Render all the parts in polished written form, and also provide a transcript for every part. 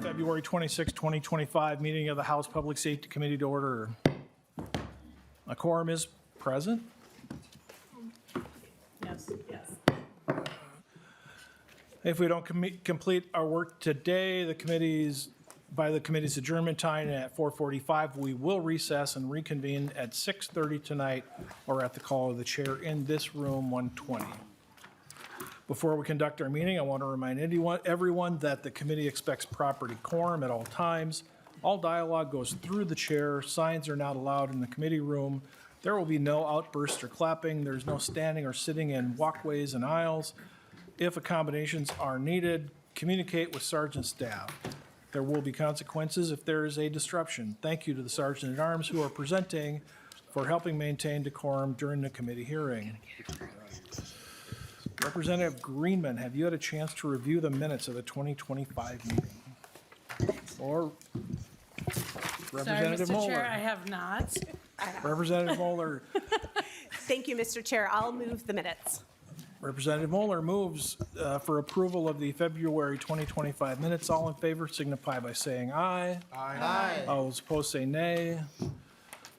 February 26, 2025, meeting of the House Public Safety Committee to order. A quorum is present. Yes. If we don't complete our work today, by the committee's adjournment time at 4:45, we will recess and reconvene at 6:30 tonight or at the call of the chair in this room 120. Before we conduct our meeting, I want to remind everyone that the committee expects proper decorum at all times. All dialogue goes through the chair. Signs are not allowed in the committee room. There will be no outbursts or clapping. There's no standing or sitting in walkways and aisles. If accommodations are needed, communicate with sergeant staff. There will be consequences if there is a disruption. Thank you to the sergeant at arms who are presenting for helping maintain decorum during the committee hearing. Representative Greenman, have you had a chance to review the minutes of the 2025 meeting? Or Representative Sorry, Mr. Moeller? Chair, I have not. Representative Moeller. Thank you, Mr. Chair. I'll move the minutes. Representative Moeller moves for approval of the February 2025 minutes. All in favor signify by saying aye. Aye. All those opposed say nay.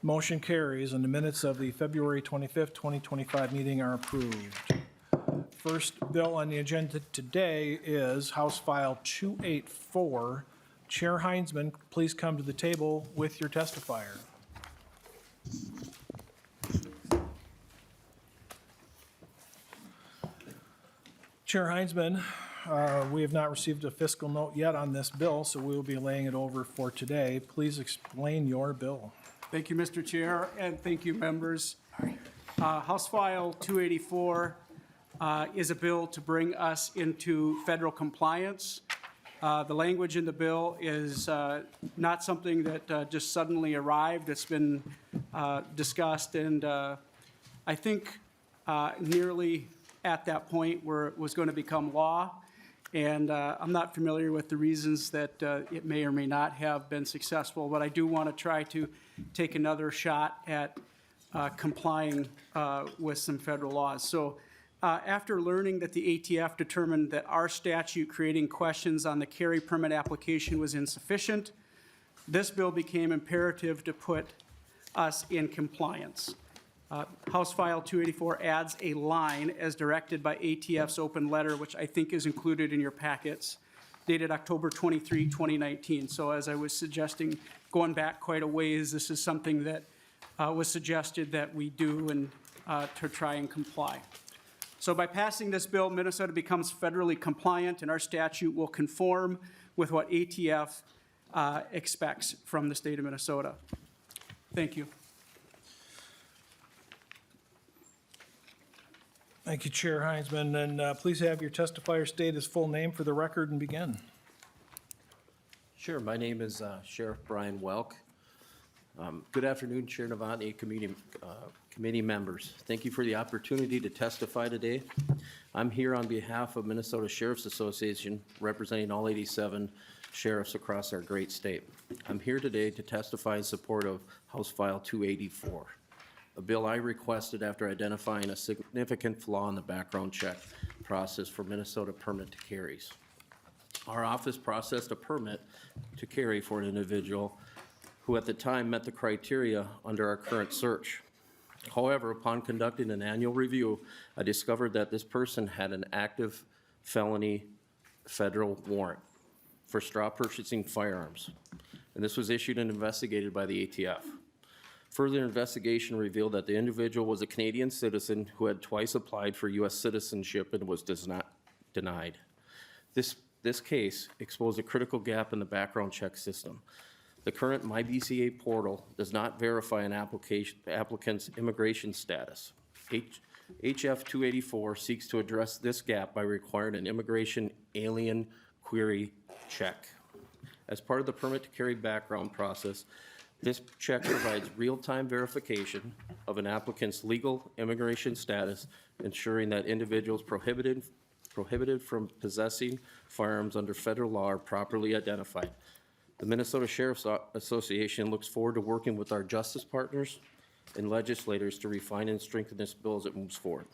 Motion carries, and the minutes of the February 25th, 2025 meeting are approved. First bill on the agenda today is House File 284. Chair Heintzeman, please come to the table with your testifier. Chair Heintzeman, we have not received a fiscal note yet on this bill, so we will be laying it over for today. Please explain your bill. Thank you, Mr. Chair, and thank you, members. House File 284 is a bill to bring us into federal compliance. The language in the bill is not something that just suddenly arrived. It's been discussed, and I think nearly at that point where it was going to become law. And I'm not familiar with the reasons that it may or may not have been successful, but I do want to try to take another shot at complying with some federal laws. So after learning that the ATF determined that our statute creating questions on the carry permit application was insufficient, this bill became imperative to put us in compliance. House File 284 adds a line as directed by ATF's open letter, which I think is included in your packets, dated October 23, 2019. So as I was suggesting, going back quite a ways, this is something that was suggested that we do and to try and comply. So by passing this bill, Minnesota becomes federally compliant, and our statute will conform with what ATF expects from the state of Minnesota. Thank you. Thank you, Chair Heintzeman, and please have your testifier state his full name for the record and begin. Sure. My name is Sheriff Brian Welk. Good afternoon, Chair Novotny, committee members. Thank you for the opportunity to testify today. I'm here on behalf of Minnesota Sheriff's Association, representing all 87 sheriffs across our great state. I'm here today to testify in support of House File 284, a bill I requested after identifying a significant flaw in the background check process for Minnesota permit to carries. Our office processed a permit to carry for an individual who at the time met the criteria under our current search. However, upon conducting an annual review, I discovered that this person had an active felony federal warrant for straw purchasing firearms, and this was issued and investigated by the ATF. Further investigation revealed that the individual was a Canadian citizen who had twice applied for U.S. citizenship and was denied. This case exposed a critical gap in the background check system. The current MyBCA portal does not verify an applicant's immigration status. HF 284 seeks to address this gap by requiring an immigration alien query check. As part of the permit to carry background process, this check provides real-time verification of an applicant's legal immigration status, ensuring that individuals prohibited from possessing firearms under federal law are properly identified. The Minnesota Sheriff's Association looks forward to working with our justice partners and legislators to refine and strengthen this bill as it moves forward.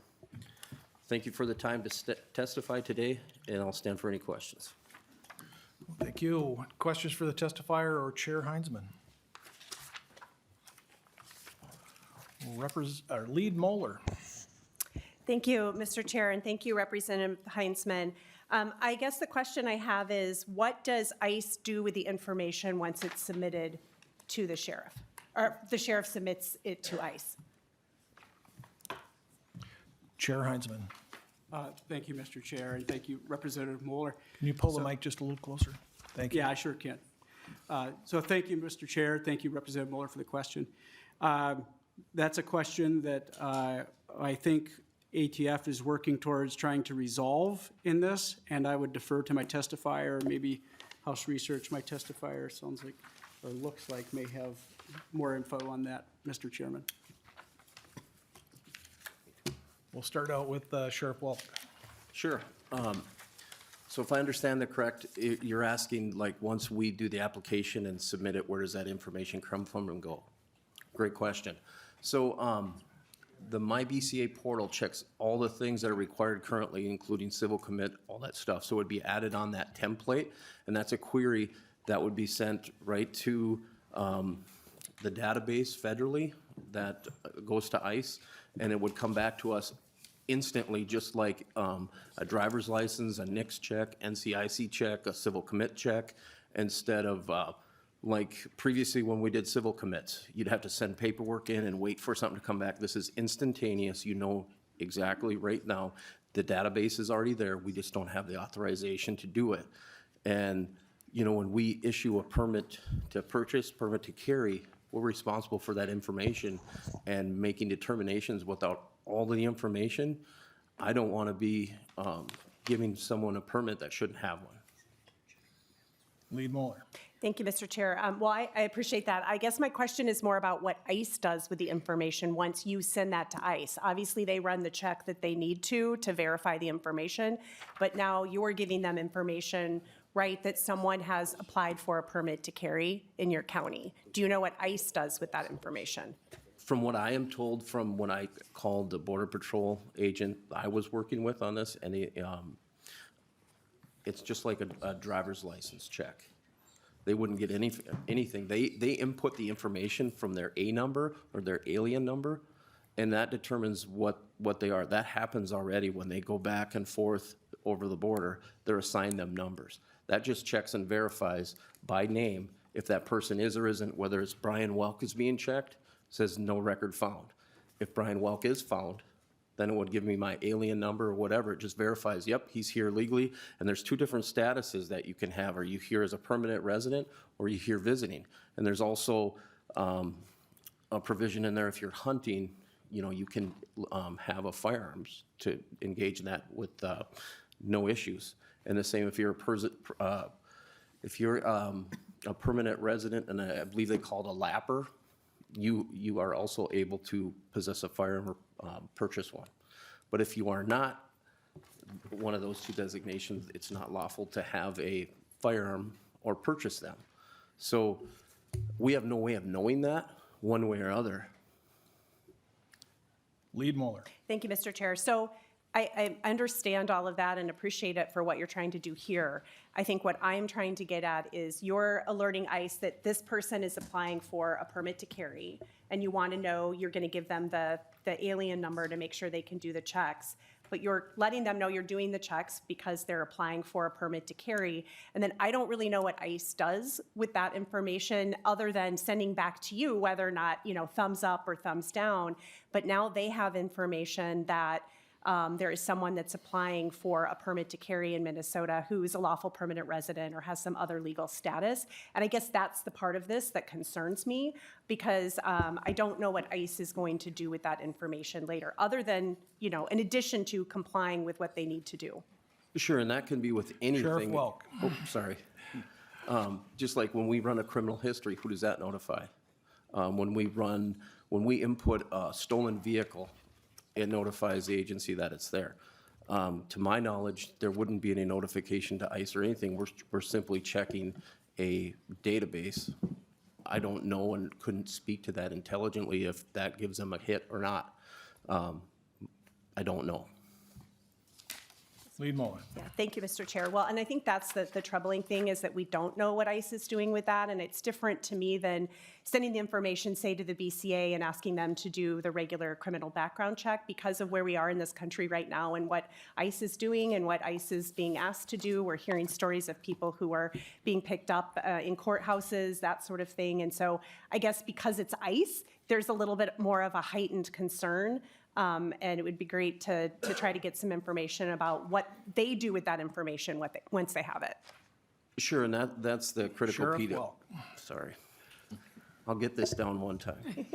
Thank you for the time to testify today, and I'll stand for any questions. Thank you. Questions for the testifier or Chair Heintzeman? Lead Moeller. Thank you, Mr. Chair, and thank you, Representative Heintzeman. I guess the question I have is, what does ICE do with the information once it's submitted to the sheriff? Or the sheriff submits it to ICE? Chair Heintzeman. Thank you, Mr. Chair, and thank you, Representative Moeller. Can you pull the mic just a little closer? Thank you. Yeah, I sure can. So thank you, Mr. Chair. Thank you, Representative Mueller, for the question. That's a question that I think ATF is working towards trying to resolve in this, and I would defer to my testifier, maybe House Research. My testifier sounds like, or looks like, may have more info on that, Mr. Chairman. We'll start out with Sheriff Welk. Sure. So if I understand that correct, you're asking, like, once we do the application and submit it, where does that information come from and go? Great question. So the MyBCA portal checks all the things that are required currently, including civil commit, all that stuff. So it would be added on that template, and that's a query that would be sent right to the database federally that goes to ICE, and it would come back to us instantly, just like a driver's license, a NICS check, NCIC check, a civil commit check, instead of like previously when we did civil commits, you'd have to send paperwork in and wait for something to come back. This is instantaneous. You know exactly right now. The database is already there. We just don't have the authorization to do it. And, you know, when we issue a permit to purchase, permit to carry, we're responsible for that information and making determinations without all the information. I don't want to be giving someone a permit that shouldn't have one. Lead Moeller. Thank you, Mr. Chair. Well, I appreciate that. I guess my question is more about what ICE does with the information once you send that to ICE. Obviously, they run the check that they need to verify the information, but now you're giving them information, right, that someone has applied for a permit to carry in your county. Do you know what ICE does with that information? From what I am told, from when I called the Border Patrol agent I was working with on this, and it's just like a driver's license check. They wouldn't get anything. They input the information from their A number or their alien number, and that determines what they are. That happens already when they go back and forth over the border. They're assigned them numbers. That just checks and verifies by name if that person is or isn't, whether it's Brian Welk is being checked, says no record found. If Brian Welk is found, then it would give me my alien number or whatever. It just verifies, yep, he's here legally. And there's two different statuses that you can have. Are you here as a permanent resident or are you here visiting? And there's also a provision in there if you're hunting, you know, you can have a firearms to engage in that with no issues. And the same if you're a permanent resident, and I believe they call it a lapper, you are also able to possess a firearm or purchase one. But if you are not one of those two designations, it's not lawful to have a firearm or purchase them. So we have no way of knowing that one way or other. Lead Moeller. Thank you, Mr. Chair. So I understand all of that and appreciate it for what you're trying to do here. I think what I'm trying to get at is you're alerting ICE that this person is applying for a permit to carry, and you want to know, you're going to give them the alien number to make sure they can do the checks. But you're letting them know you're doing the checks because they're applying for a permit to carry. And then I don't really know what ICE does with that information other than sending back to you whether or not, you know, thumbs up or thumbs down. But now they have information that there is someone that's applying for a permit to carry in Minnesota who's a lawful permanent resident or has some other legal status. And I guess that's the part of this that concerns me, because I don't know what ICE is going to do with that information later, other than, you know, in addition to complying with what they need to do. Sure, and that can be with anything. Sheriff Welk. Oh, sorry. Just like when we run a criminal history, who does that notify? When we input a stolen vehicle, it notifies the agency that it's there. To my knowledge, there wouldn't be any notification to ICE or anything. We're simply checking a database. I don't know and couldn't speak to that intelligently if that gives them a hit or not. I don't know. Lead Moller. Yeah, thank you, Mr. Chair. Well, and I think that's the troubling thing is that we don't know what ICE is doing with that, and it's different to me than sending the information, say, to the BCA and asking them to do the regular criminal background check because of where we are in this country right now and what ICE is doing and what ICE is being asked to do. We're hearing stories of people who are being picked up in courthouses, that sort of thing. And so I guess because it's ICE, there's a little bit more of a heightened concern. And it would be great to try to get some information about what they do with that information once they have it. Sure, and that's the critical Sheriff piece. Welk. Sorry. I'll get this down one time.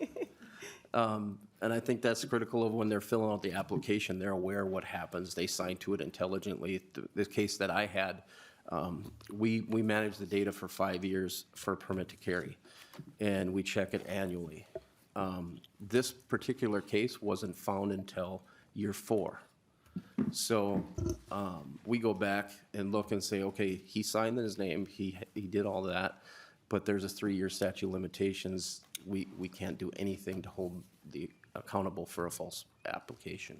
And I think that's critical of when they're filling out the application, they're aware what happens, they sign to it intelligently. The case that I had, we manage the data for 5 years for a permit to carry, and we check it annually. This particular case wasn't found until year 4. So we go back and look and say, okay, he signed in his name, he did all that, but there's a 3-year statute of limitations. We can't do anything to hold the accountable for a false application.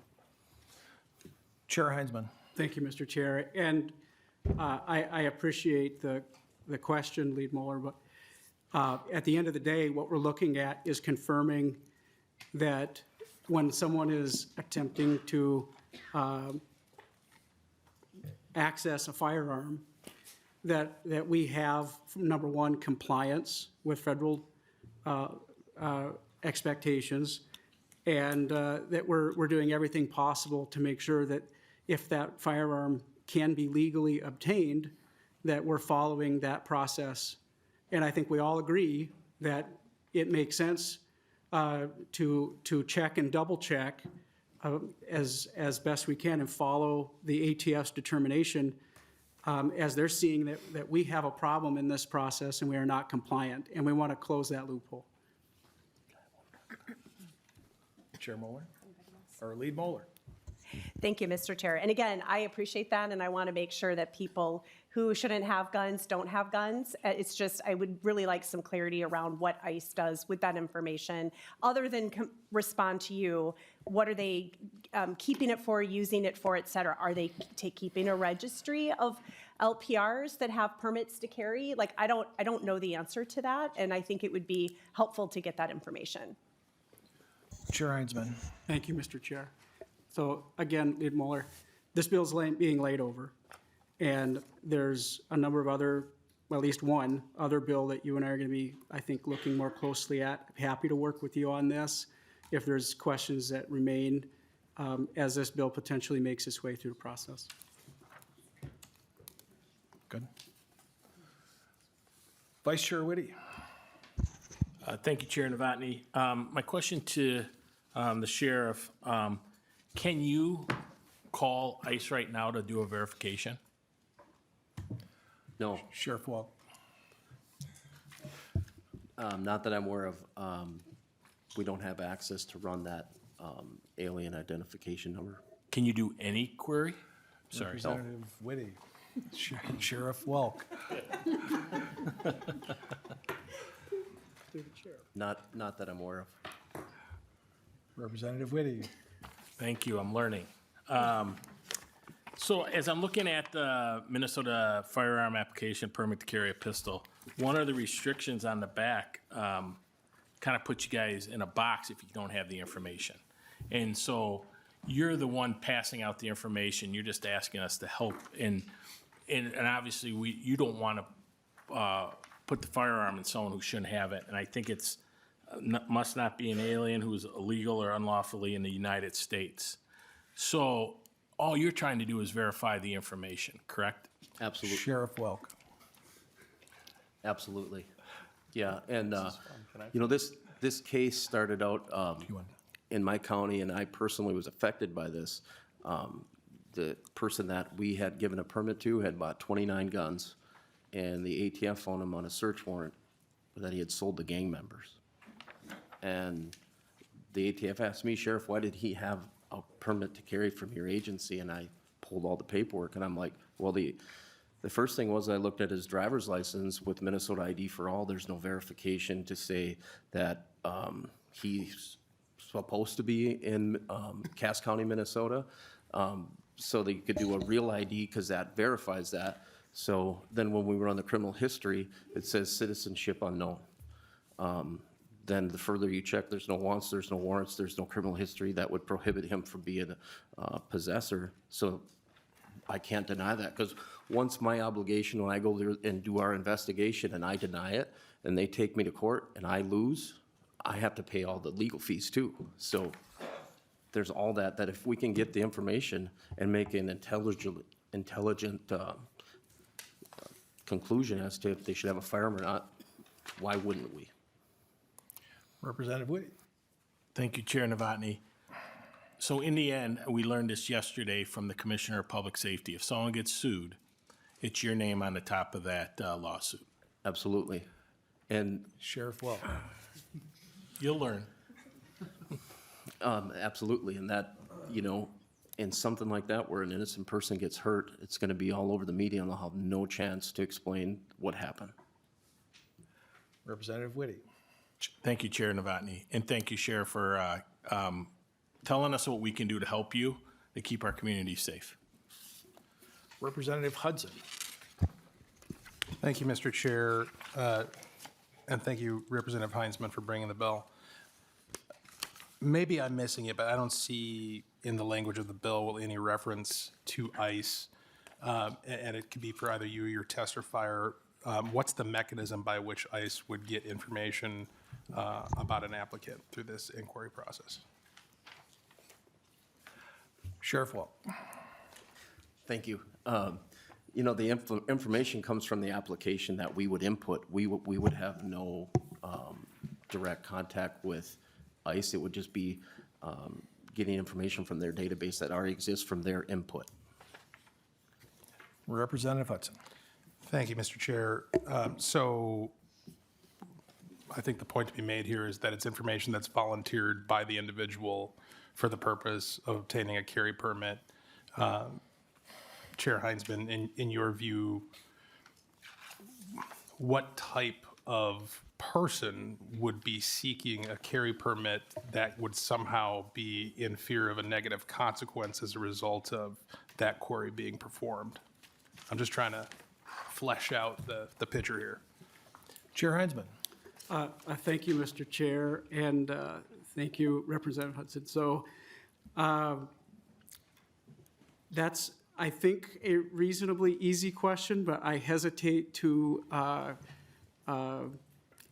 Chair Heintzeman. Thank you, Mr. Chair. And I appreciate the question, Lead Moller, but at the end of the day, what we're looking at is confirming that when someone is attempting to access a firearm, that we have, number one, compliance with federal expectations, and that we're doing everything possible to make sure that if that firearm can be legally obtained, that we're following that process. And I think we all agree that it makes sense to check and double check as best we can and follow the ATF's determination as they're seeing that we have a problem in this process and we are not compliant, and we want to close that loophole. Chair Moller. Or Lead Moller. Thank you, Mr. Chair. And again, I appreciate that, and I want to make sure that people who shouldn't have guns don't have guns. It's just, I would really like some clarity around what ICE does with that information. Other than respond to you, what are they keeping it for, using it for, et cetera? Are they keeping a registry of LPRs that have permits to carry? Like, I don't know the answer to that, and I think it would be helpful to get that information. Chair Heintzeman. Thank you, Mr. Chair. So again, Lead Moller, this bill's being laid over, and there's a number of other, well, at least one other bill that you and I are going to be, I think, looking more closely at. Happy to work with you on this if there's questions that remain as this bill potentially makes its way through the process. Good. Vice Chair Whitty. Thank you, Chair Novotny. My question to the sheriff, can you call ICE right now to do a verification? No, Sheriff Welk. not that I'm aware of. We don't have access to run that alien identification number. Can you do any query? Sorry. Representative Whitty. Sheriff Welk. Not that I'm aware of. Representative Whitty. Thank you, I'm learning. So as I'm looking at the Minnesota firearm application permit to carry a pistol, one of the restrictions on the back kind of puts you guys in a box if you don't have the information. And so you're the one passing out the information, you're just asking us to help. And obviously, you don't want to put the firearm in someone who shouldn't have it. And I think it's must not be an alien who's illegal or unlawfully in the United States. So all you're trying to do is verify the information, correct? Absolutely. Sheriff Welk. Absolutely. Yeah, and, you know, this case started out in my county, and I personally was affected by this. The person that we had given a permit to had bought 29 guns, and the ATF found him on a search warrant that he had sold to gang members. And the ATF asked me, Sheriff, why did he have a permit to carry from your agency? And I pulled all the paperwork, and I'm like, well, the first thing was I looked at his driver's license with Minnesota ID for All. There's no verification to say that he's supposed to be in Cass County, Minnesota. so that you could do a real ID, because that verifies that. So then when we run the criminal history, it says citizenship unknown. Then the further you check, there's no wants, there's no warrants, there's no criminal history that would prohibit him from being a possessor. So I can't deny that, because once my obligation, when I go there and do our investigation and I deny it, and they take me to court and I lose, I have to pay all the legal fees too. So there's all that if we can get the information and make an intelligent conclusion as to if they should have a firearm or not, why wouldn't we? Representative Whitty. Thank you, Chair Novotny. So in the end, we learned this yesterday from the Commissioner of Public Safety. If someone gets sued, it's your name on the top of that lawsuit. Absolutely. And Sheriff Welk. You'll learn. absolutely, and that, in something like that where an innocent person gets hurt, it's gonna be all over the media and they'll have no chance to explain what happened. Representative Whitty. Thank you, Chair Novotny, and thank you, Sheriff, for telling us what we can do to help you to keep our community safe. Representative Hudson. Thank you, Mr. Chair, and thank you, Representative Heintzeman, for bringing the bill. Maybe I'm missing it, but I don't see in the language of the bill any reference to ICE, and it could be for either you or your testifier. What's the mechanism by which ICE would get information about an applicant through this inquiry process? Sheriff Welk. Thank you. The information comes from the application that we would input. We would have no direct contact with ICE. It would just be getting information from their database that already exists from their input. Representative Hudson. Thank you, Mr. Chair. So I think the point to be made here is that it's information that's volunteered by the individual for the purpose of obtaining a carry permit. Chair Heintzeman, in your view, what type of person would be seeking a carry permit that would somehow be in fear of a negative consequence as a result of that query being performed? I'm just trying to flesh out the picture here. Chair Heintzeman. Thank you, Mr. Chair, and thank you, Representative Hudson. So that's, I think, a reasonably easy question, but I hesitate to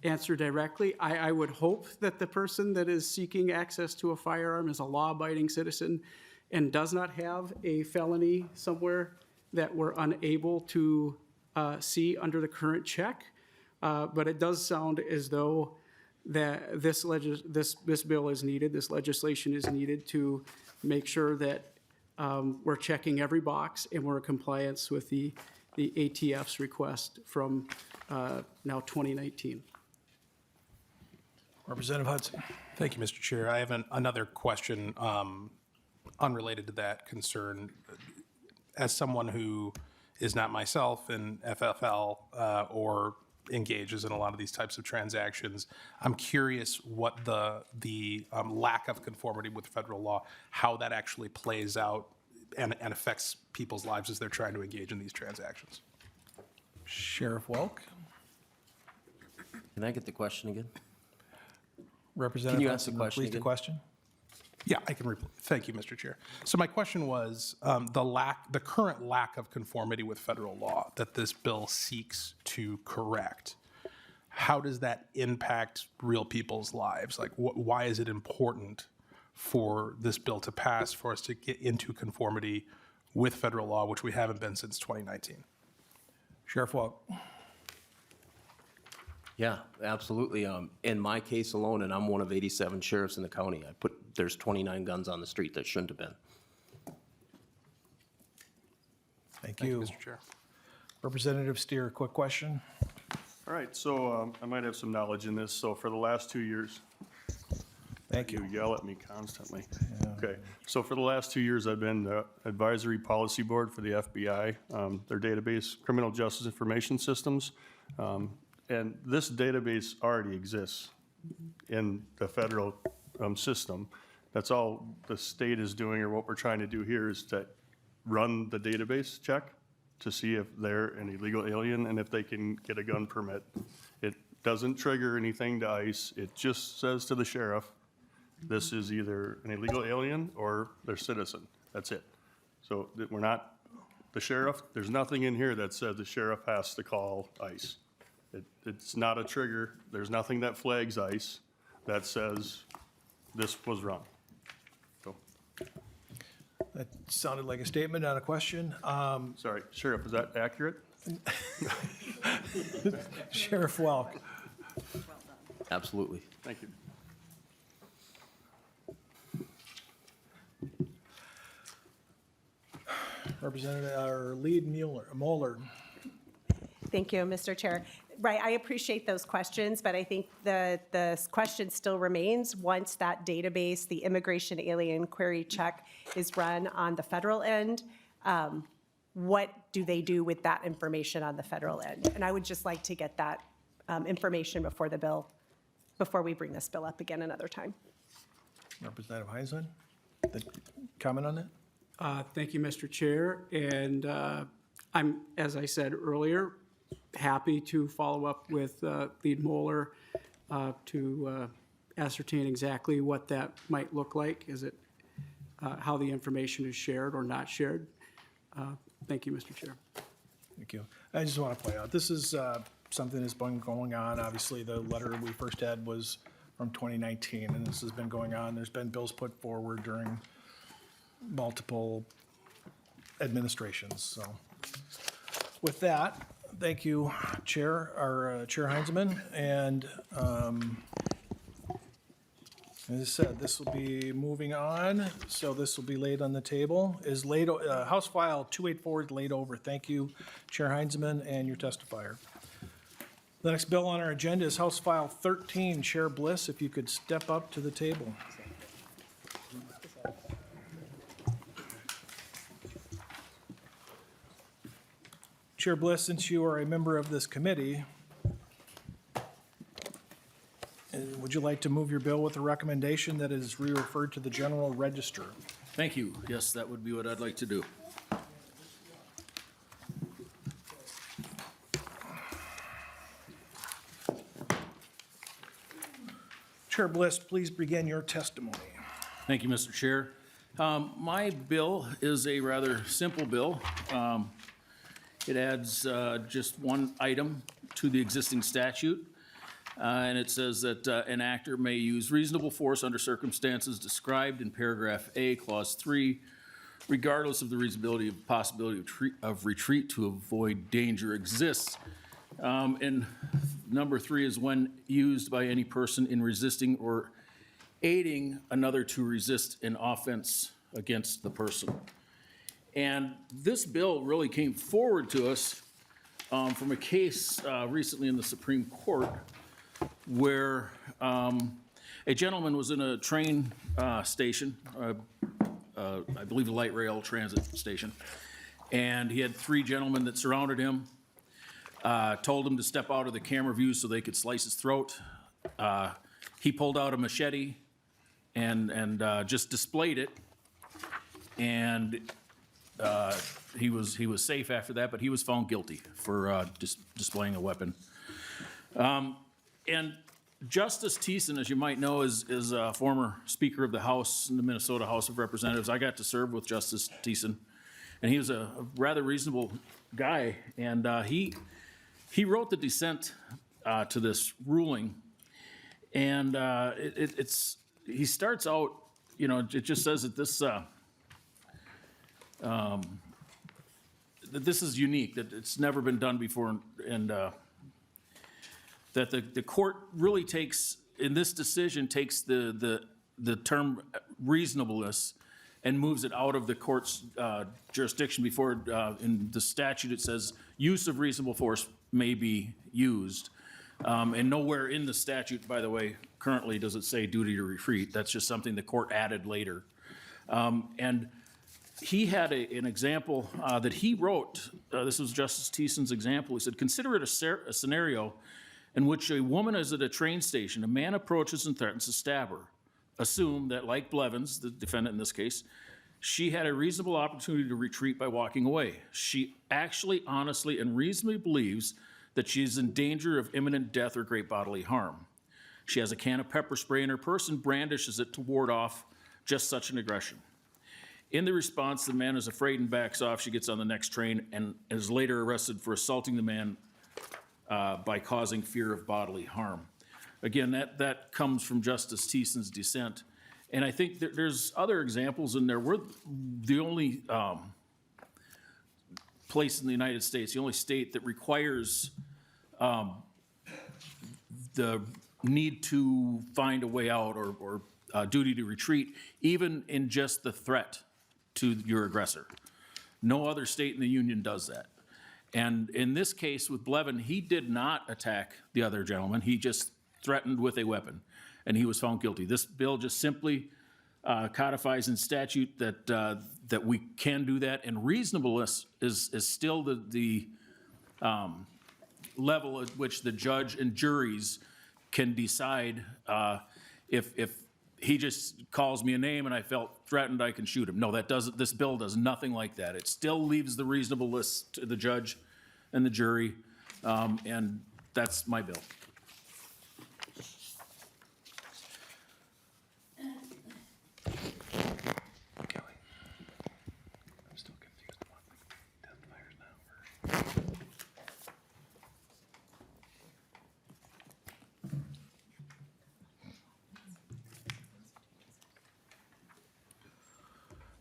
answer directly. I would hope that the person that is seeking access to a firearm is a law-abiding citizen and does not have a felony somewhere that we're unable to see under the current check. But it does sound as though that this bill is needed, this legislation is needed to make sure that we're checking every box and we're in compliance with the ATF's request from now 2019. Representative Hudson. Thank you, Mr. Chair. I have another question unrelated to that concern. As someone who is not myself in FFL or engages in a lot of these types of transactions, I'm curious what the lack of conformity with federal law, how that actually plays out and affects people's lives as they're trying to engage in these transactions. Sheriff Welk. Can I get the question again? Representative Can you ask the Hudson, question repeat the again? question. Yeah, I can thank you, Mr. Chair. So my question was the current lack of conformity with federal law that this bill seeks to correct. How does that impact real people's lives? Like, why is it important for this bill to pass for us to get into conformity with federal law, which we haven't been since 2019? Sheriff Welk. Yeah, absolutely. In my case alone, and I'm one of 87 sheriffs in the county, there's 29 guns on the street that shouldn't have been. Thank Thank you, you. Mr. Chair. Representative Steer, quick question. All right, so I might have some knowledge in this. So for the last 2 years, Thank you you. yell at me constantly. Okay, so for the last 2 years, I've been the advisory policy board for the FBI, their database, Criminal Justice Information Systems. And this database already exists in the federal system. That's all the state is doing, or what we're trying to do here, is to run the database check to see if they're an illegal alien and if they can get a gun permit. It doesn't trigger anything to ICE. It just says to the sheriff, this is either an illegal alien or they're citizen. That's it. So that we're not, the sheriff, there's nothing in here that says the sheriff has to call ICE. It's not a trigger. There's nothing that flags ICE that says this was wrong. So, That sounded like a statement, not a question. sorry, Sheriff, is that accurate? Sheriff Welk. Absolutely. Thank you. Representative, or Lead Moeller. Thank you, Mr. Chair. Right, I appreciate those questions, but I think the question still remains, once that database, the immigration alien query check is run on the federal end, what do they do with that information on the federal end? And I would just like to get that information before we bring this bill up again another time. Representative Heintzeman, comment on that? Thank you, Mr. Chair. And I'm, as I said earlier, happy to follow up with Lead Moeller to ascertain exactly what that might look like. Is it how the information is shared or not shared? Thank you, Mr. Chair. Thank you. I just want to point out, this is something that's been going on. Obviously, the letter we first had was from 2019, and this has been going on. There's been bills put forward during multiple administrations. So with that, thank you, Chair Heintzeman. And as I said, this will be moving on, so this will be laid on the table. Is laid, House File 284 is laid over. Thank you, Chair Heintzeman, and your testifier. The next bill on our agenda is House File 13. Chair Bliss, if you could step up to the table. Chair Bliss, since you are a member of this committee, would you like to move your bill with a recommendation that is re-referred to the general register? Thank you. Yes, that would be what I'd like to do. Chair Bliss, please begin your testimony. Thank you, Mr. Chair. My bill is a rather simple bill. It adds just one item to the existing statute, and it says that an actor may use reasonable force under circumstances described in paragraph A, clause 3, regardless of the reasonability of possibility of retreat to avoid danger exists. And number 3 is when used by any person in resisting or aiding another to resist an offense against the person. And this bill really came forward to us from a case recently in the Supreme Court where a gentleman was in a train station, I believe a light rail transit station, and he had 3 gentlemen that surrounded him, told him to step out of the camera view so they could slice his throat. He pulled out a machete and just displayed it, and he was safe after that, but he was found guilty for displaying a weapon. And Justice Thiessen, as you might know, is a former Speaker of the House in the Minnesota House of Representatives. I got to serve with Justice Thiessen, and he was a rather reasonable guy. And he wrote the dissent to this ruling, and he starts out, you know, it just says that this is unique, that it's never been done before, and that the court really takes, in this decision, takes the term reasonableness and moves it out of the court's jurisdiction. Before, in the statute, it says use of reasonable force may be used. And nowhere in the statute, by the way, currently does it say duty to retreat. That's just something the court added later. And he had an example that he wrote. This was Justice Thiessen's example. He said, consider it a scenario in which a woman is at a train station. A man approaches and threatens to stab her. Assume that, like Blevins, the defendant in this case, She had a reasonable opportunity to retreat by walking away. She actually, honestly, and reasonably believes that she is in danger of imminent death or great bodily harm. She has a can of pepper spray in her purse and brandishes it to ward off just such an aggression. In the response, the man is afraid and backs off. She gets on the next train and is later arrested for assaulting the man by causing fear of bodily harm. Again, that comes from Justice Thiessen's dissent. And I think there's other examples in there. We're the only place in the United States, the only state that requires the need to find a way out or duty to retreat, even in just the threat to your aggressor. No other state in the union does that. And in this case with Blevin, he did not attack the other gentleman. He just threatened with a weapon, and he was found guilty. This bill just simply codifies in statute that we can do that, and reasonableness is still the level at which the judge and juries can decide if he just calls me a name and I felt threatened, I can shoot him. No, this bill does nothing like that. It still leaves the reasonableness to the judge and the jury, and that's my bill.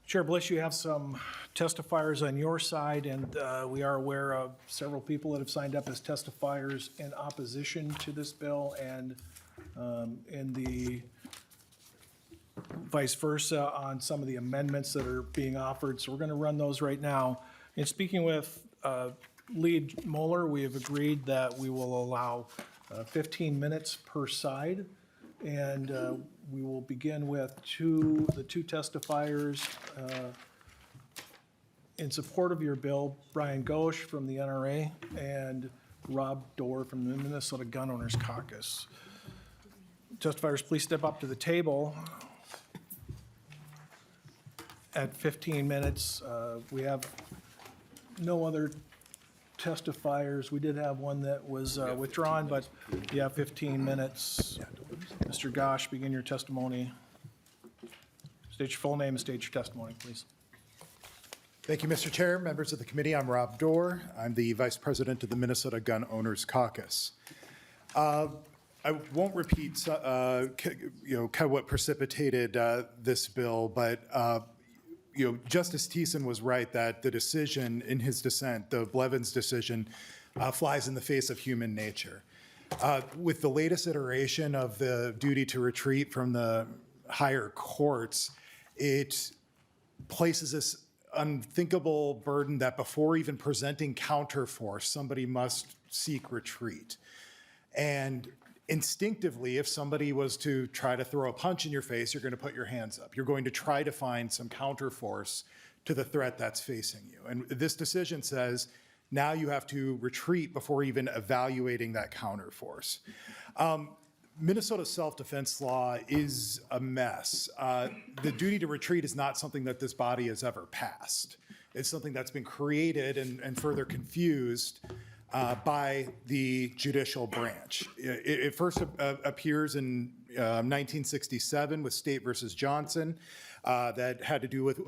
Chair Bliss, you have some testifiers on your side, and we are aware of several people that have signed up as testifiers in opposition to this bill and in the vice versa on some of the amendments that are being offered. So we're going to run those right now. In speaking with Lead Moeller, we have agreed that we will allow 15 minutes per side. And we will begin with the two testifiers in support of your bill, Brian Ghosh from the NRA and Rob Dorr from the Minnesota Gun Owners Caucus. Testifiers, please step up to the table. At 15 minutes, we have no other testifiers. We did have one that was withdrawn, but you have 15 minutes. Mr. Gosh, begin your testimony. State your full name and state your testimony, please. Thank you, Mr. Chair, members of the committee. I'm Rob Dorr. I'm the Vice President of the Minnesota Gun Owners Caucus. I won't repeat, kind of what precipitated this bill, but Justice Thiessen was right that the decision in his dissent, the Blevin's decision, flies in the face of human nature. With the latest iteration of the duty to retreat from the higher courts, it places this unthinkable burden that before even presenting counterforce, somebody must seek retreat. And instinctively, if somebody was to try to throw a punch in your face, you're going to put your hands up. You're going to try to find some counterforce to the threat that's facing you. And this decision says, now you have to retreat before even evaluating that counterforce. Minnesota's self-defense law is a mess. The duty to retreat is not something that this body has ever passed. It's something that's been created and further confused by the judicial branch. It first appears in 1967 with State versus Johnson. That had to do with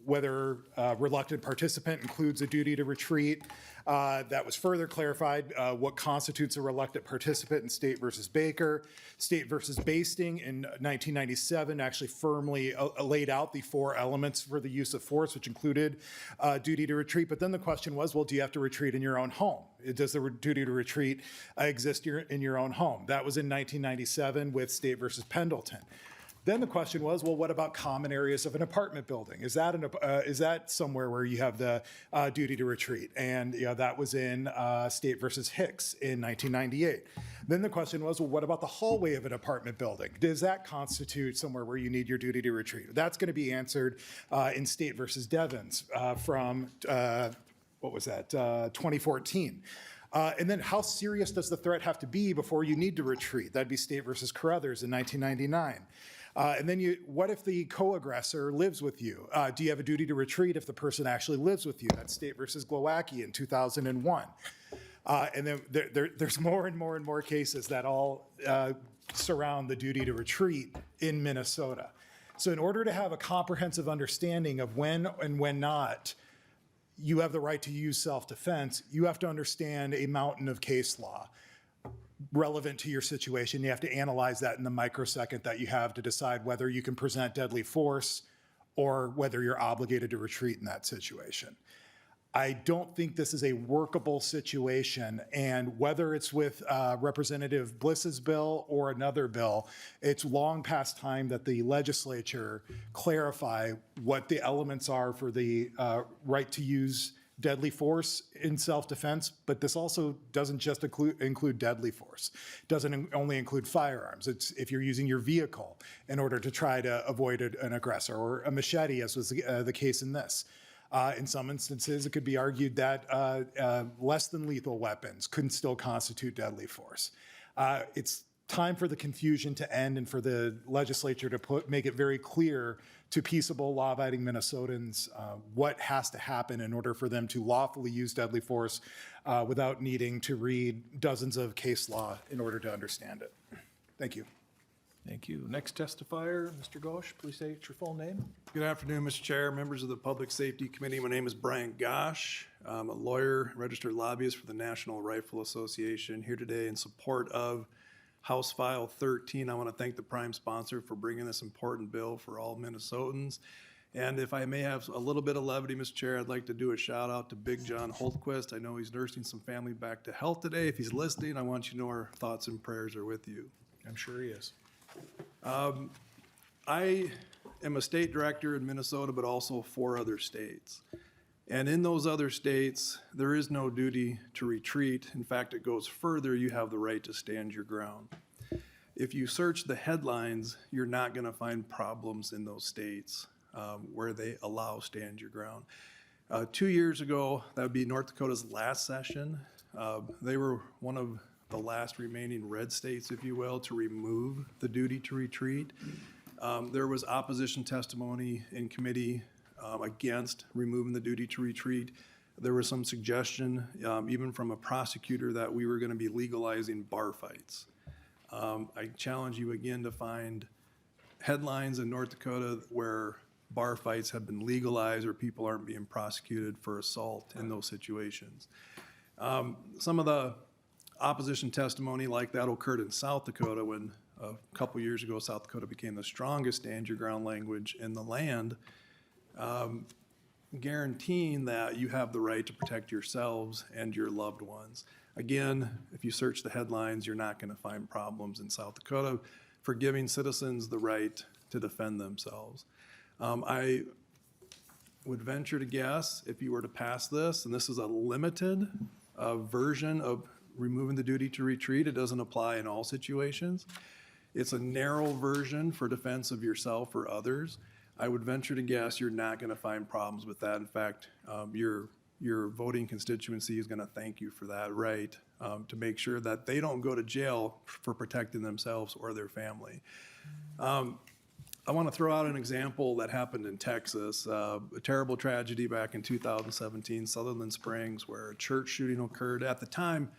whether reluctant participant includes a duty to retreat. That was further clarified what constitutes a reluctant participant in State versus Baker. State versus Basting in 1997 actually firmly laid out the four elements for the use of force, which included duty to retreat. But then the question was, well, do you have to retreat in your own home? Does the duty to retreat exist in your own home? That was in 1997 with State versus Pendleton. Then the question was, well, what about common areas of an apartment building? Is that somewhere where you have the duty to retreat? And that was in State versus Hicks in 1998. Then the question was, well, what about the hallway of an apartment building? Does that constitute somewhere where you need your duty to retreat? That's going to be answered in State versus Devens from, 2014. And then how serious does the threat have to be before you need to retreat? That'd be State versus Carruthers in 1999. And then what if the co-aggressor lives with you? Do you have a duty to retreat if the person actually lives with you? That's State versus Glowacki in 2001. And then there's more and more and more cases that all surround the duty to retreat in Minnesota. So in order to have a comprehensive understanding of when and when not you have the right to use self-defense, you have to understand a mountain of case law relevant to your situation. You have to analyze that in the microsecond that you have to decide whether you can present deadly force or whether you're obligated to retreat in that situation. I don't think this is a workable situation, and whether it's with Representative Bliss's bill or another bill, it's long past time that the legislature clarify what the elements are for the right to use deadly force in self-defense, but this also doesn't just include deadly force. It doesn't only include firearms. It's if you're using your vehicle in order to try to avoid an aggressor, or a machete, as was the case in this. In some instances, it could be argued that less than lethal weapons could still constitute deadly force. It's time for the confusion to end and for the legislature to make it very clear to peaceable, law-abiding Minnesotans what has to happen in order for them to lawfully use deadly force without needing to read dozens of case law in order to understand it. Thank you. Thank you. Next testifier, Mr. Ghosh, please state your full name. Good afternoon, Mr. Chair, members of the Public Safety Committee. My name is Brian Gosh. I'm a lawyer, registered lobbyist for the National Rifle Association, here today in support of House File 13. I want to thank the prime sponsor for bringing this important bill for all Minnesotans. And if I may have a little bit of levity, Mr. Chair, I'd like to do a shout out to Big John Holtquist. I know he's nursing some family back to health today. If he's listening, I want you to know our thoughts and prayers are with you. I'm sure he is. I am a state director in Minnesota, but also 4 other states. And in those other states, there is no duty to retreat. In fact, it goes further. You have the right to stand your ground. If you search the headlines, you're not going to find problems in those states where they allow stand your ground. 2 years ago, that would be North Dakota's last session. They were one of the last remaining red states, if you will, to remove the duty to retreat. There was opposition testimony in committee against removing the duty to retreat. There was some suggestion, even from a prosecutor, that we were going to be legalizing bar fights. I challenge you again to find headlines in North Dakota where bar fights have been legalized or people aren't being prosecuted for assault in those situations. Some of the opposition testimony like that occurred in South Dakota when a couple years ago South Dakota became the strongest stand your ground language in the land, guaranteeing that you have the right to protect yourselves and your loved ones. Again, if you search the headlines, you're not going to find problems in South Dakota for giving citizens the right to defend themselves. I would venture to guess if you were to pass this, and this is a limited version of removing the duty to retreat, it doesn't apply in all situations. It's a narrow version for defense of yourself or others. I would venture to guess you're not going to find problems with that. In fact, your voting constituency is going to thank you for that right to make sure that they don't go to jail for protecting themselves or their family. I want to throw out an example that happened in Texas, a terrible tragedy back in 2017, Sutherland Springs, where a church shooting occurred. At the time,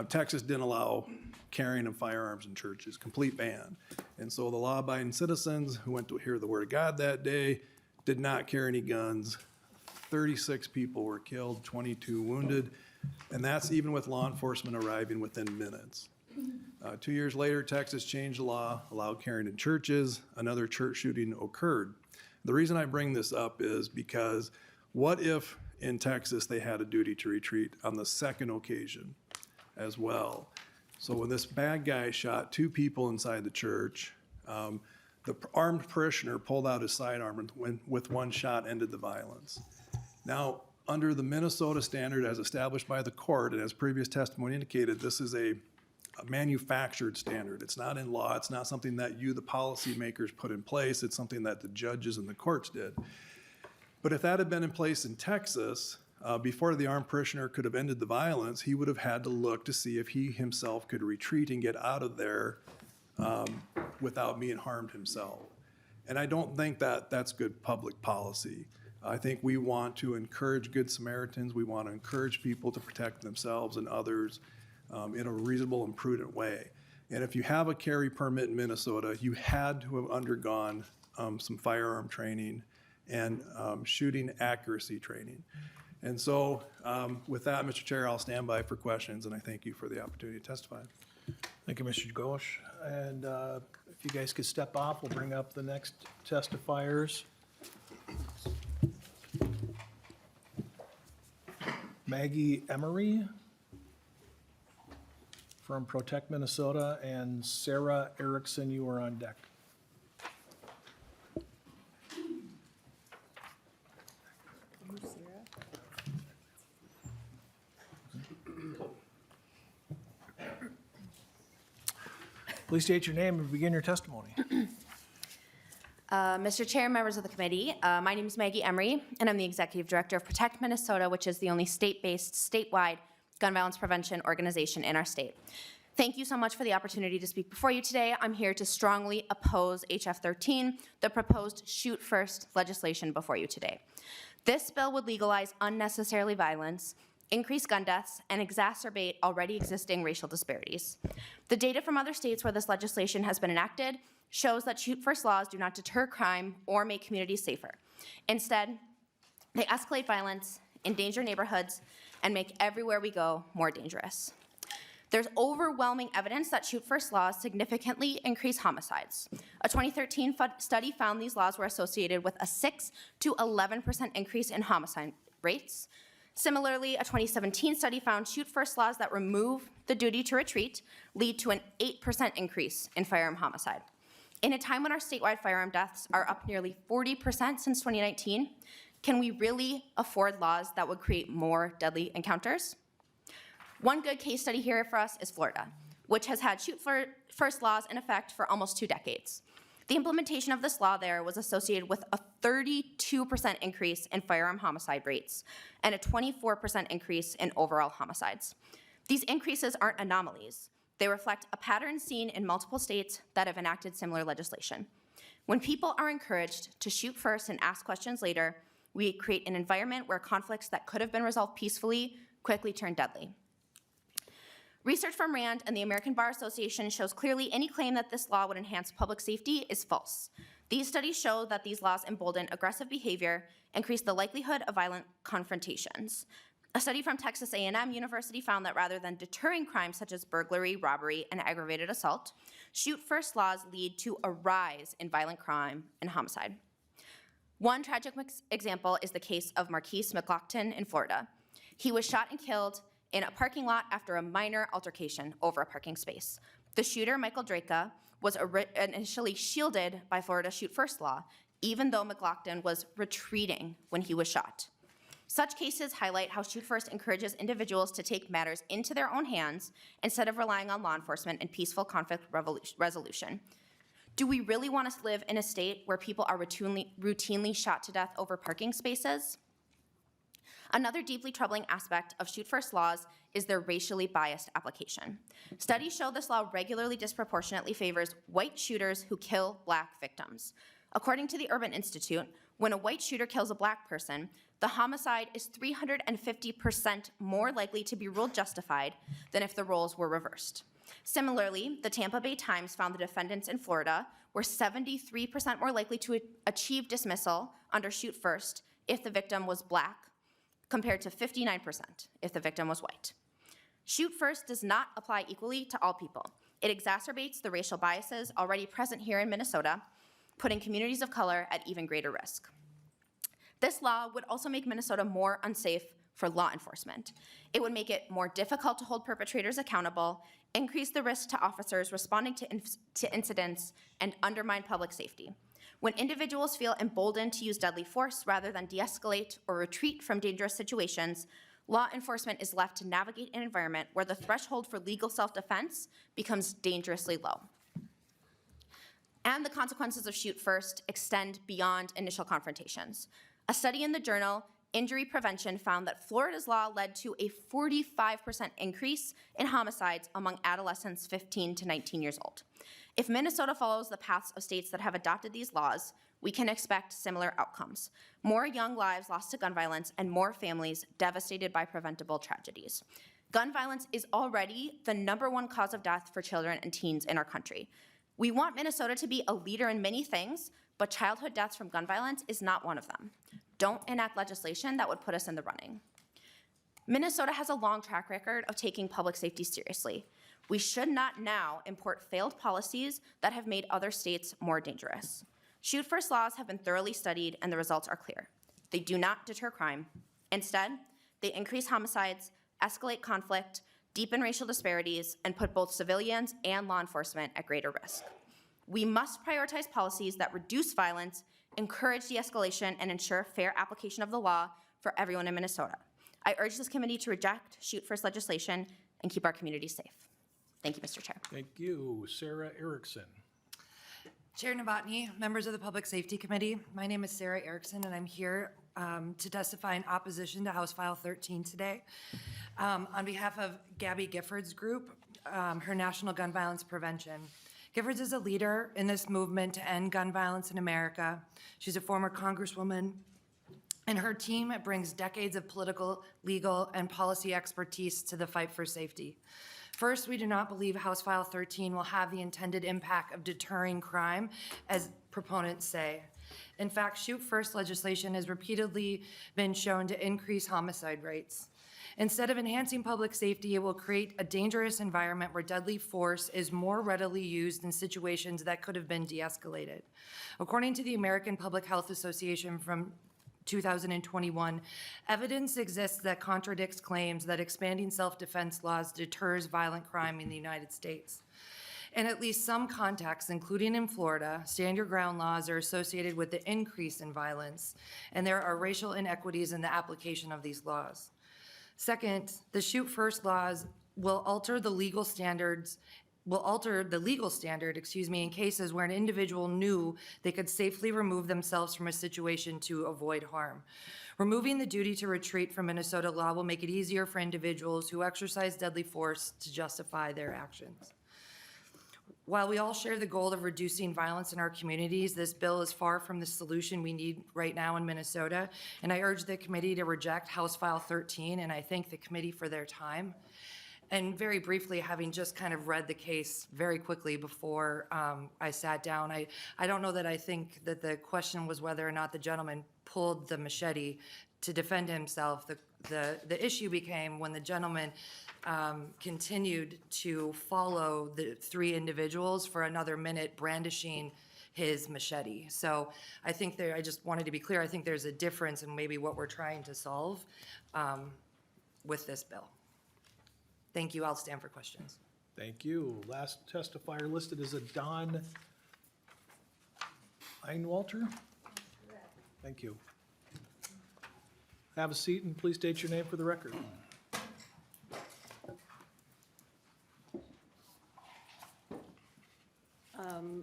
Texas didn't allow carrying of firearms in churches, complete ban. And so the law-abiding citizens who went to hear the word of God that day did not carry any guns. 36 people were killed, 22 wounded, and that's even with law enforcement arriving within minutes. 2 years later, Texas changed the law, allowed carrying in churches. Another church shooting occurred. The reason I bring this up is because what if in Texas they had a duty to retreat on the second occasion as well? So when this bad guy shot 2 people inside the church, the armed parishioner pulled out his sidearm and with one shot ended the violence. Now, under the Minnesota standard as established by the court, and as previous testimony indicated, this is a manufactured standard. It's not in law. It's not something that you, the policymakers, put in place. It's something that the judges and the courts did. But if that had been in place in Texas, before the armed parishioner could have ended the violence, he would have had to look to see if he himself could retreat and get out of there without being harmed himself. And I don't think that that's good public policy. I think we want to encourage good Samaritans. We want to encourage people to protect themselves and others in a reasonable and prudent way. And if you have a carry permit in Minnesota, you had to have undergone some firearm training and shooting accuracy training. And so with that, Mr. Chair, I'll stand by for questions, and I thank you for the opportunity to testify. Thank you, Mr. Ghosh. And if you guys could step off, we'll bring up the next testifiers. Maggie Emery from Protect Minnesota, and Sarah Erickson, you are on deck. Please state your name and begin your testimony. Mr. Chair, members of the committee, my name is Maggie Emery, and I'm the Executive Director of Protect Minnesota, which is the only state-based, statewide gun violence prevention organization in our state. Thank you so much for the opportunity to speak before you today. I'm here to strongly oppose HF 13, the proposed Shoot First legislation before you today. This bill would legalize unnecessary violence, increase gun deaths, and exacerbate already existing racial disparities. The data from other states where this legislation has been enacted shows that Shoot First laws do not deter crime or make communities safer. Instead, they escalate violence, endanger neighborhoods, and make everywhere we go more dangerous. There's overwhelming evidence that Shoot First laws significantly increase homicides. A 2013 study found these laws were associated with a 6 to 11% increase in homicide rates. Similarly, a 2017 study found Shoot First laws that remove the duty to retreat lead to an 8% increase in firearm homicide. In a time when our statewide firearm deaths are up nearly 40% since 2019, can we really afford laws that would create more deadly encounters? One good case study here for us is Florida, which has had Shoot First laws in effect for almost 2 decades. The implementation of this law there was associated with a 32% increase in firearm homicide rates and a 24% increase in overall homicides. These increases aren't anomalies. They reflect a pattern seen in multiple states that have enacted similar legislation. When people are encouraged to shoot first and ask questions later, we create an environment where conflicts that could have been resolved peacefully quickly turn deadly. Research from RAND and the American Bar Association shows clearly any claim that this law would enhance public safety is false. These studies show that these laws embolden aggressive behavior, increase the likelihood of violent confrontations. A study from Texas A&M University found that rather than deterring crimes such as burglary, robbery, and aggravated assault, Shoot First laws lead to a rise in violent crime and homicide. One tragic example is the case of Marquise McLaughlin in Florida. He was shot and killed in a parking lot after a minor altercation over a parking space. The shooter, Michael Draka, was initially shielded by Florida Shoot First law, even though McLaughlin was retreating when he was shot. Such cases highlight how Shoot First encourages individuals to take matters into their own hands instead of relying on law enforcement and peaceful conflict resolution. Do we really want to live in a state where people are routinely shot to death over parking spaces? Another deeply troubling aspect of Shoot First laws is their racially biased application. Studies show this law regularly disproportionately favors white shooters who kill black victims. According to the Urban Institute, when a white shooter kills a black person, the homicide is 350% more likely to be ruled justified than if the roles were reversed. Similarly, the Tampa Bay Times found the defendants in Florida were 73% more likely to achieve dismissal under Shoot First if the victim was black, compared to 59% if the victim was white. Shoot First does not apply equally to all people. It exacerbates the racial biases already present here in Minnesota, putting communities of color at even greater risk. This law would also make Minnesota more unsafe for law enforcement. It would make it more difficult to hold perpetrators accountable, increase the risk to officers responding to incidents, and undermine public safety. When individuals feel emboldened to use deadly force rather than de-escalate or retreat from dangerous situations, law enforcement is left to navigate an environment where the threshold for legal self-defense becomes dangerously low. And the consequences of Shoot First extend beyond initial confrontations. A study in the journal Injury Prevention found that Florida's law led to a 45% increase in homicides among adolescents 15 to 19 years old. If Minnesota follows the paths of states that have adopted these laws, we can expect similar outcomes. More young lives lost to gun violence and more families devastated by preventable tragedies. Gun violence is already the #1 cause of death for children and teens in our country. We want Minnesota to be a leader in many things, but childhood deaths from gun violence is not one of them. Don't enact legislation that would put us in the running. Minnesota has a long track record of taking public safety seriously. We should not now import failed policies that have made other states more dangerous. Shoot first laws have been thoroughly studied and the results are clear. They do not deter crime. Instead, they increase homicides, escalate conflict, deepen racial disparities, and put both civilians and law enforcement at greater risk. We must prioritize policies that reduce violence, encourage de-escalation, and ensure fair application of the law for everyone in Minnesota. I urge this committee to reject shoot first legislation and keep our communities safe. Thank you, Mr. Chair. Thank you. Sarah Erickson. Chair Novotny, members of the Public Safety Committee, my name is Sarah Erickson, and I'm here to testify in opposition to House File 13 today. On behalf of Gabby Gifford's group, her National Gun Violence Prevention. Giffords is a leader in this movement to end gun violence in America. She's a former Congresswoman, and her team brings decades of political, legal, and policy expertise to the fight for safety. First, we do not believe House File 13 will have the intended impact of deterring crime, as proponents say. In fact, shoot first legislation has repeatedly been shown to increase homicide rates. Instead of enhancing public safety, it will create a dangerous environment where deadly force is more readily used in situations that could have been de-escalated. According to the American Public Health Association from 2021, evidence exists that contradicts claims that expanding self-defense laws deters violent crime in the United States. In at least some contexts, including in Florida, stand your ground laws are associated with the increase in violence, and there are racial inequities in the application of these laws. Second, the shoot first laws will alter the legal standard, in cases where an individual knew they could safely remove themselves from a situation to avoid harm. Removing the duty to retreat from Minnesota law will make it easier for individuals who exercise deadly force to justify their actions. While we all share the goal of reducing violence in our communities, this bill is far from the solution we need right now in Minnesota, and I urge the committee to reject House File 13, and I thank the committee for their time. And very briefly, having just kind of read the case very quickly before I sat down, I don't know that I think that the question was whether or not the gentleman pulled the machete to defend himself. The issue became when the gentleman continued to follow the three individuals for another minute, brandishing his machete. So I think I just wanted to be clear, I think there's a difference in maybe what we're trying to solve with this bill. Thank you. I'll stand for questions. Thank you. Last testifier listed is a Don Einwalter. Thank you. Have a seat and please state your name for the record.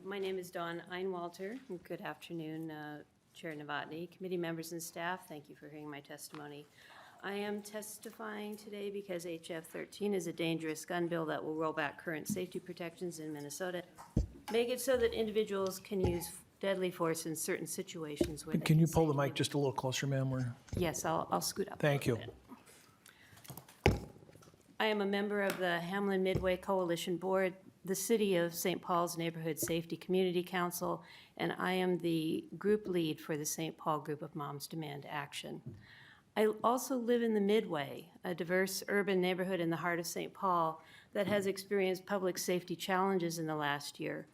My name is Dawn Einwalter. Good afternoon, Chair Novotny, committee members and staff. Thank you for hearing my testimony. I am testifying today because HF 13 is a dangerous gun bill that will roll back current safety protections in Minnesota, make it so that individuals can use deadly force in certain situations where they Can you pull the safely- mic just a little closer, ma'am? Yes, I'll scoot up. Thank a little bit. I am a member of the Hamlin Midway Coalition Board, the City of St. Paul's Neighborhood Safety Community Council, and I am the group lead for the St. Paul Group of Moms Demand Action. I also live in the Midway, a diverse urban neighborhood in the heart of St. Paul that has experienced public safety challenges in the last year.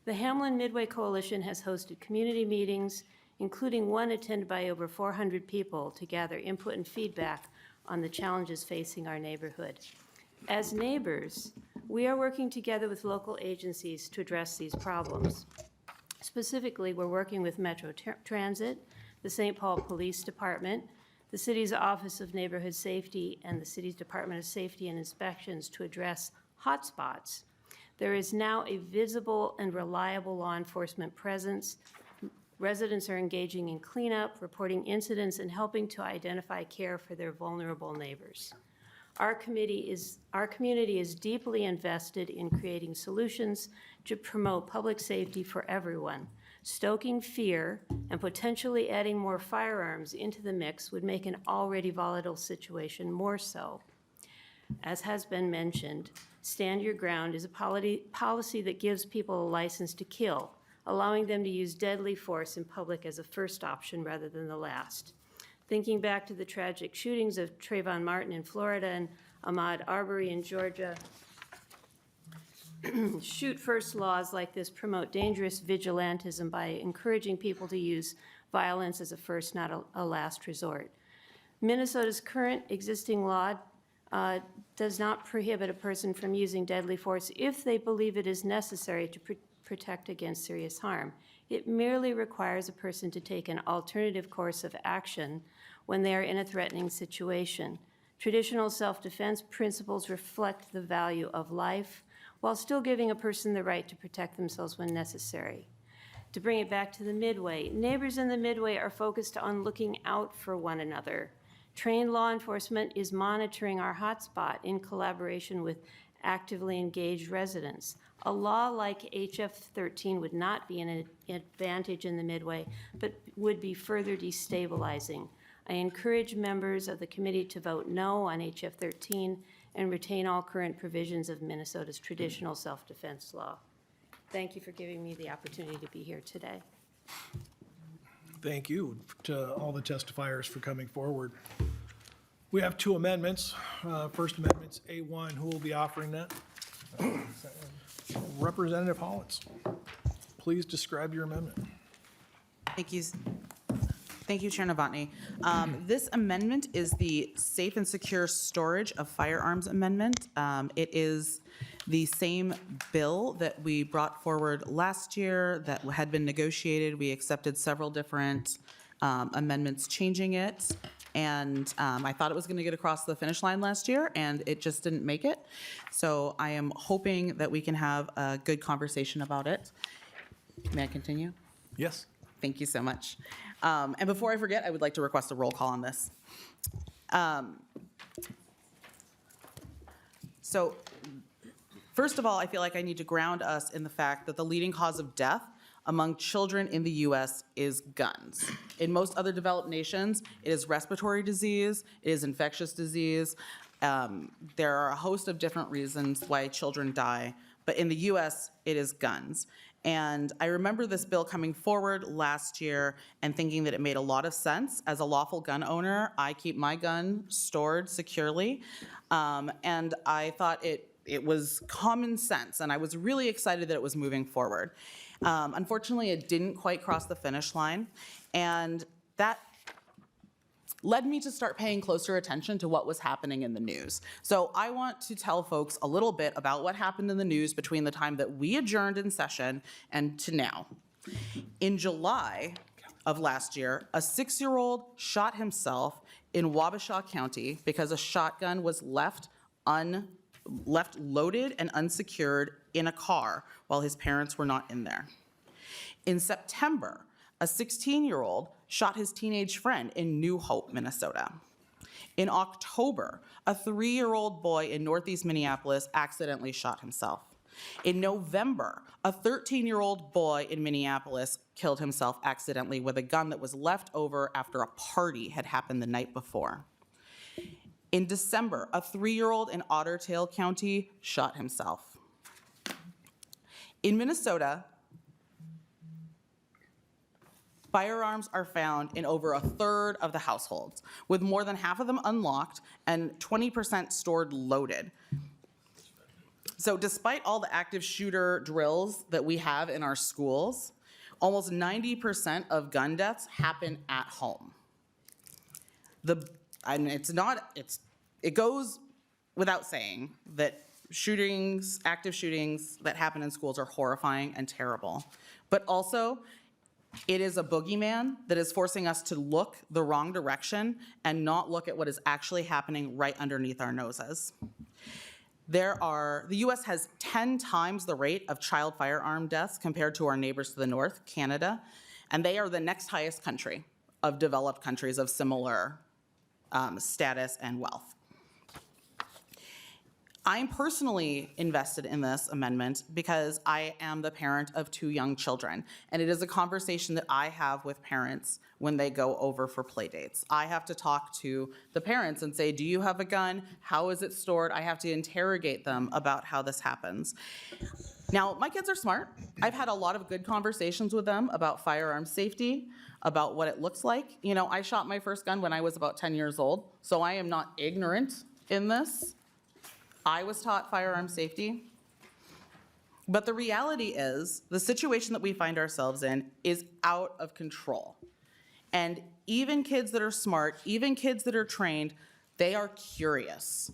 The Hamlin Midway Coalition has hosted community meetings, including one attended by over 400 people to gather input and feedback on the challenges facing our neighborhood. As neighbors, we are working together with local agencies to address these problems. Specifically, we're working with Metro Transit, the St. Paul Police Department, the city's Office of Neighborhood Safety, and the city's Department of Safety and Inspections to address hotspots. There is now a visible and reliable law enforcement presence Residents are engaging in cleanup, reporting incidents, and helping to identify care for their vulnerable neighbors. Our community is deeply invested in creating solutions to promote public safety for everyone. Stoking fear and potentially adding more firearms into the mix would make an already volatile situation more so. As has been mentioned, Stand Your Ground is a policy that gives people a license to kill, allowing them to use deadly force in public as a first option rather than the last. Thinking back to the tragic shootings of Trayvon Martin in Florida and Ahmaud Arbery in Georgia, shoot first laws like this promote dangerous vigilantism by encouraging people to use violence as a first, not a last resort. Minnesota's current existing law does not prohibit a person from using deadly force if they believe it is necessary to protect against serious harm. It merely requires a person to take an alternative course of action when they are in a threatening situation. Traditional self-defense principles reflect the value of life while still giving a person the right to protect themselves when necessary. To bring it back to the Midway, neighbors in the Midway are focused on looking out for one another. Trained law enforcement is monitoring our hotspot in collaboration with actively engaged residents. A law like HF 13 would not be an advantage in the Midway, but would be further destabilizing. I encourage members of the committee to vote no on HF 13 and retain all current provisions of Minnesota's traditional self-defense law. Thank you for giving me the opportunity to be here today. Thank you to all the testifiers for coming forward. We have two amendments. First Amendment's A1. Who will be offering that? Representative Hollins, please describe your amendment. Thank you. Thank you, Chair Novotny. This amendment is the Safe and Secure Storage of Firearms Amendment. It is the same bill that we brought forward last year that had been negotiated. We accepted several different amendments changing it. And I thought it was going to get across the finish line last year, and it just didn't make it. So I am hoping that we can have a good conversation about it. May I continue? Yes. Thank you so much. And before I forget, I would like to request a roll call on this. So first of all, I feel like I need to ground us in the fact that the leading cause of death among children in the U.S. is guns. In most other developed nations, it is respiratory disease, it is infectious disease. There are a host of different reasons why children die, but in the U.S., it is guns. And I remember this bill coming forward last year and thinking that it made a lot of sense. As a lawful gun owner, I keep my gun stored securely. And I thought it was common sense, and I was really excited that it was moving forward. Unfortunately, it didn't quite cross the finish line, and that led me to start paying closer attention to what was happening in the news. So I want to tell folks a little bit about what happened in the news between the time that we adjourned in session and to now. In July of last year, a 6-year-old shot himself in Wabasha County because a shotgun was left loaded and unsecured in a car while his parents were not in there. In September, a 16-year-old shot his teenage friend in New Hope, Minnesota. In October, a 3-year-old boy in Northeast Minneapolis accidentally shot himself. In November, a 13-year-old boy in Minneapolis killed himself accidentally with a gun that was left over after a party had happened the night before. In December, a 3-year-old in Otter Tail County shot himself. In Minnesota, firearms are found in over a third of the households, with more than half of them unlocked and 20% stored loaded. So despite all the active shooter drills that we have in our schools, almost 90% of gun deaths happen at home. It goes without saying that active shootings that happen in schools are horrifying and terrible. But also, it is a boogeyman that is forcing us to look the wrong direction and not look at what is actually happening right underneath our noses. The U.S. has 10 times the rate of child firearm deaths compared to our neighbors to the north, Canada. And they are the next highest country of developed countries of similar status and wealth. I'm personally invested in this amendment because I am the parent of 2 young children, and it is a conversation that I have with parents when they go over for play dates. I have to talk to the parents and say, do you have a gun? How is it stored? I have to interrogate them about how this happens. Now, my kids are smart. I've had a lot of good conversations with them about firearm safety, about what it looks like. You know, I shot my first gun when I was about 10 years old, so I am not ignorant in this. I was taught firearm safety. But the reality is, the situation that we find ourselves in is out of control. And even kids that are smart, even kids that are trained, they are curious.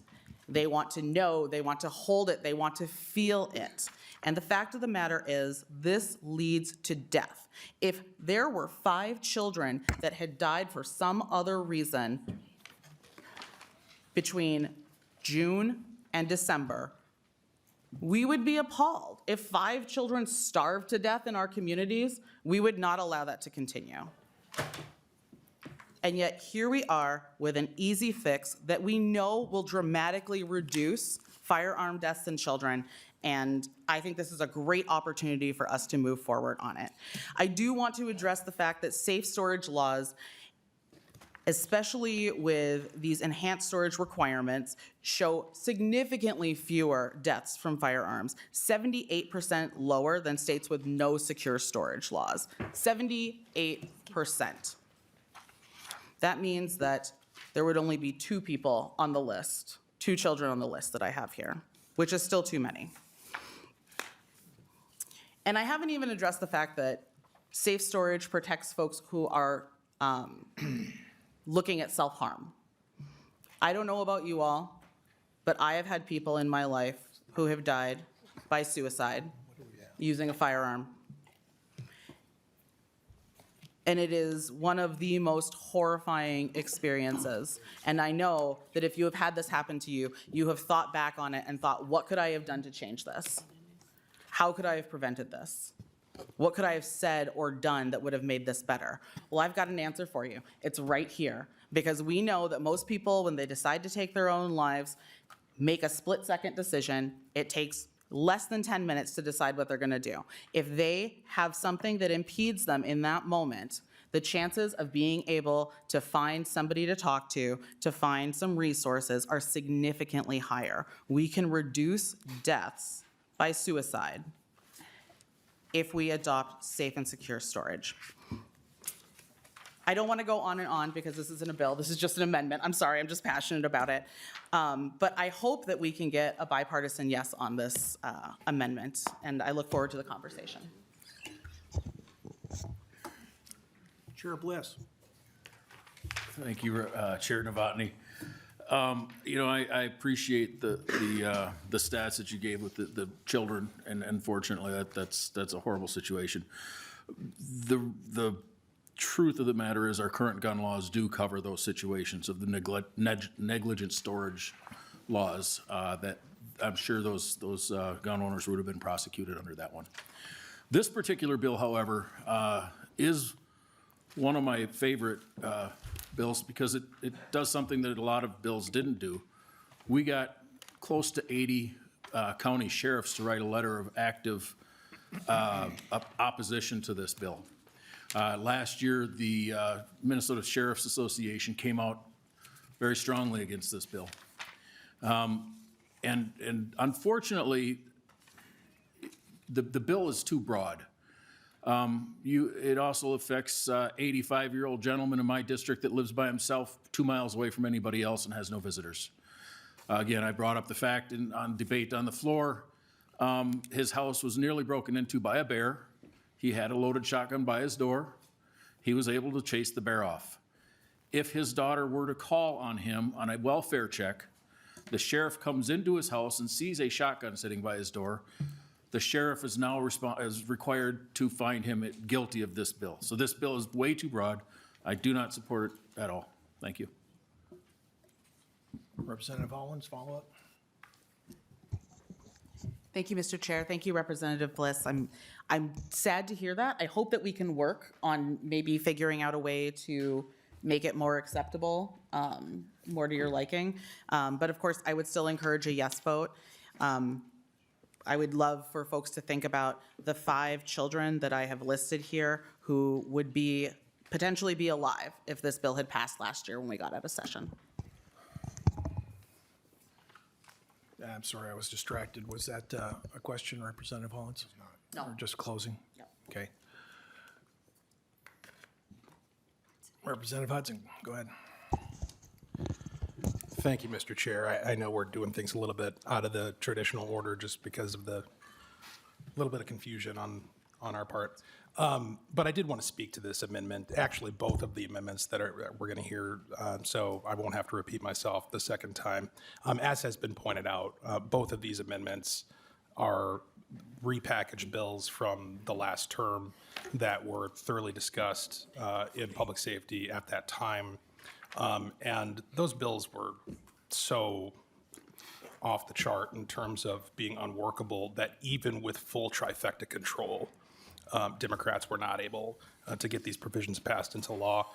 They want to know, they want to hold it, they want to feel it. And the fact of the matter is, this leads to death. If there were 5 children that had died for some other reason between June and December, we would be appalled. If 5 children starved to death in our communities, we would not allow that to continue. And yet here we are with an easy fix that we know will dramatically reduce firearm deaths in children, and I think this is a great opportunity for us to move forward on it. I do want to address the fact that safe storage laws, especially with these enhanced storage requirements, show significantly fewer deaths from firearms, 78% lower than states with no secure storage laws, 78%. That means that there would only be 2 people on the list, 2 children on the list that I have here, which is still too many. And I haven't even addressed the fact that safe storage protects folks who are looking at self-harm. I don't know about you all, but I have had people in my life who have died by suicide using a firearm. And it is one of the most horrifying experiences. And I know that if you have had this happen to you, you have thought back on it and thought, what could I have done to change this? How could I have prevented this? What could I have said or done that would have made this better? Well, I've got an answer for you. It's right here. Because we know that most people, when they decide to take their own lives, make a split-second decision. It takes less than 10 minutes to decide what they're gonna do. If they have something that impedes them in that moment, the chances of being able to find somebody to talk to find some resources are significantly higher. We can reduce deaths by suicide if we adopt safe and secure storage. I don't want to go on and on because this isn't a bill, this is just an amendment. I'm sorry, I'm just passionate about it. But I hope that we can get a bipartisan yes on this amendment, and I look forward to the conversation. Chair Bliss. Thank you, Chair Novotny. You know, I appreciate the stats that you gave with the children, and unfortunately, that's a horrible situation. The truth of the matter is our current gun laws do cover those situations of the negligent storage laws that I'm sure those gun owners would have been prosecuted under that one. This particular bill, however, is one of my favorite bills because it does something that a lot of bills didn't do. We got close to 80 county sheriffs to write a letter of active opposition to this bill. Last year, the Minnesota Sheriff's Association came out very strongly against this bill. And unfortunately, the bill is too broad. It also affects 85-year-old gentleman in my district that lives by himself 2 miles away from anybody else and has no visitors. Again, I brought up the fact on debate on the floor, his house was nearly broken into by a bear. He had a loaded shotgun by his door. He was able to chase the bear off. If his daughter were to call on him on a welfare check, the sheriff comes into his house and sees a shotgun sitting by his door. The sheriff is now required to find him guilty of this bill. So this bill is way too broad. I do not support it at all. Thank you. Representative Hollins, follow up. Thank you, Mr. Chair. Thank you, Representative Bliss. I'm sad to hear that. I hope that we can work on maybe figuring out a way to make it more acceptable, more to your liking. But of course, I would still encourage a yes vote. I would love for folks to think about the 5 children that I have listed here who would potentially be alive if this bill had passed last year when we got out of session. I'm sorry, I was distracted. Was that a question, Representative Hollins? No. Or just closing? No. Okay. Representative Hudson, go ahead. Thank you, Mr. Chair. I know we're doing things a little bit out of the traditional order just because of the little bit of confusion on our part. But I did want to speak to this amendment, actually both of the amendments that we're going to hear, so I won't have to repeat myself the second time. As has been pointed out, both of these amendments are repackaged bills from the last term that were thoroughly discussed in public safety at that time. And those bills were so off the chart in terms of being unworkable that even with full trifecta control, Democrats were not able to get these provisions passed into law.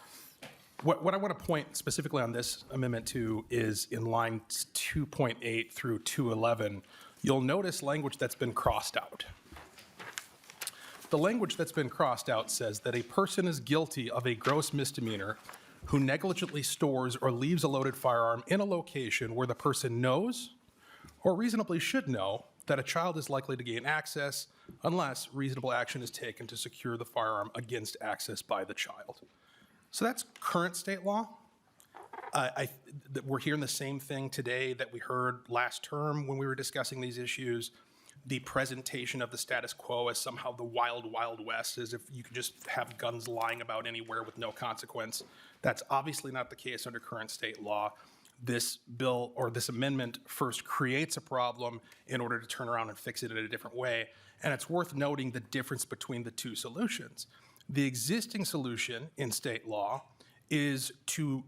What I want to point specifically on this amendment to is in line 2.8 through 211, you'll notice language that's been crossed out. The language that's been crossed out says that a person is guilty of a gross misdemeanor who negligently stores or leaves a loaded firearm in a location where the person knows or reasonably should know that a child is likely to gain access unless reasonable action is taken to secure the firearm against access by the child. So that's current state law. We're hearing the same thing today that we heard last term when we were discussing these issues. The presentation of the status quo as somehow the wild, wild west, as if you could just have guns lying about anywhere with no consequence. That's obviously not the case under current state law. This bill or this amendment first creates a problem in order to turn around and fix it in a different way. And it's worth noting the difference between the two solutions. The existing solution in state law is to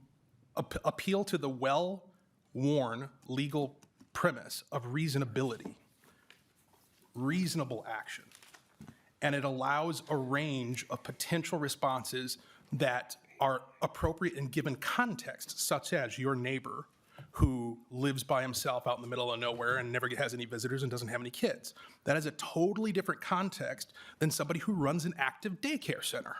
appeal to the well-worn legal premise of reasonability, reasonable action. And it allows a range of potential responses that are appropriate in given context, such as your neighbor who lives by himself out in the middle of nowhere and never has any visitors and doesn't have any kids. That is a totally different context than somebody who runs an active daycare center.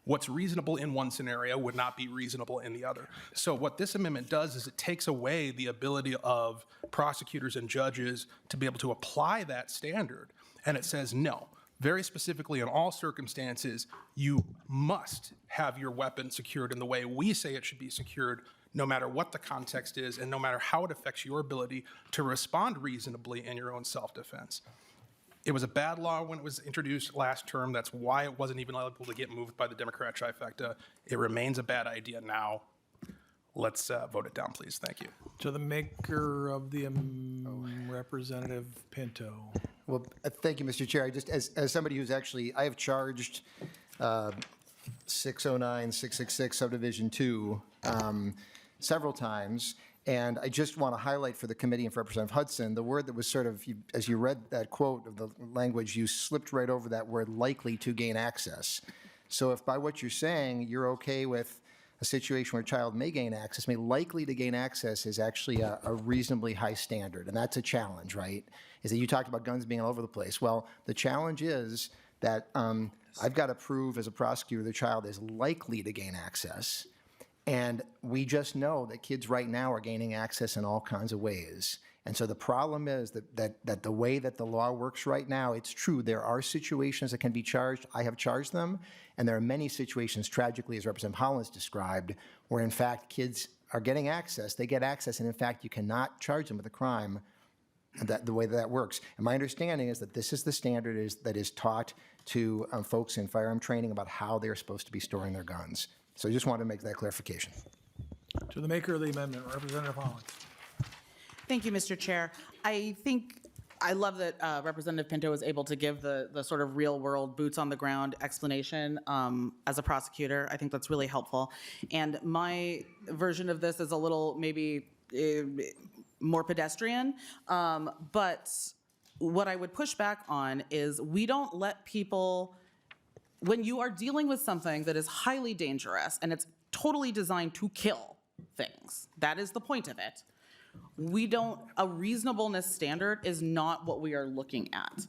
What's reasonable in one scenario would not be reasonable in the other. So what this amendment does is it takes away the ability of prosecutors and judges to be able to apply that standard. And it says, no, very specifically in all circumstances, you must have your weapon secured in the way we say it should be secured, no matter what the context is and no matter how it affects your ability to respond reasonably in your own self-defense. It was a bad law when it was introduced last term. That's why it wasn't even able to get moved by the Democrat trifecta. It remains a bad idea now. Let's vote it down, please. Thank you. To the maker of the Representative Pinto. Well, thank you, Mr. Chair. I just, as somebody who's actually, I have charged 609, 666 subdivision 2 several times. And I just want to highlight for the committee and for Representative Hudson, the word that was sort of, as you read that quote of the language, you slipped right over that word likely to gain access. So if by what you're saying, you're okay with a situation where a child may gain access, likely to gain access is actually a reasonably high standard. And that's a challenge, right? Is that you talked about guns being all over the place. Well, the challenge is that I've got to prove as a prosecutor the child is likely to gain access. And we just know that kids right now are gaining access in all kinds of ways. And so the problem is that the way that the law works right now, it's true, there are situations that can be charged. I have charged them. And there are many situations, tragically, as Representative Hollins described, where in fact kids are getting access. They get access, and in fact you cannot charge them with a crime, the way that works. And my understanding is that this is the standard that is taught to folks in firearm training about how they're supposed to be storing their guns. So I just wanted to make that clarification. To the maker of the amendment, Representative Hollins. Thank you, Mr. Chair. I love that Representative Pinto was able to give the sort of real-world, boots-on-the-ground explanation as a prosecutor. I think that's really helpful. And my version of this is a little maybe more pedestrian, but what I would push back on is we don't let people, when you are dealing with something that is highly dangerous and it's totally designed to kill things, that is the point of it. A reasonableness standard is not what we are looking at.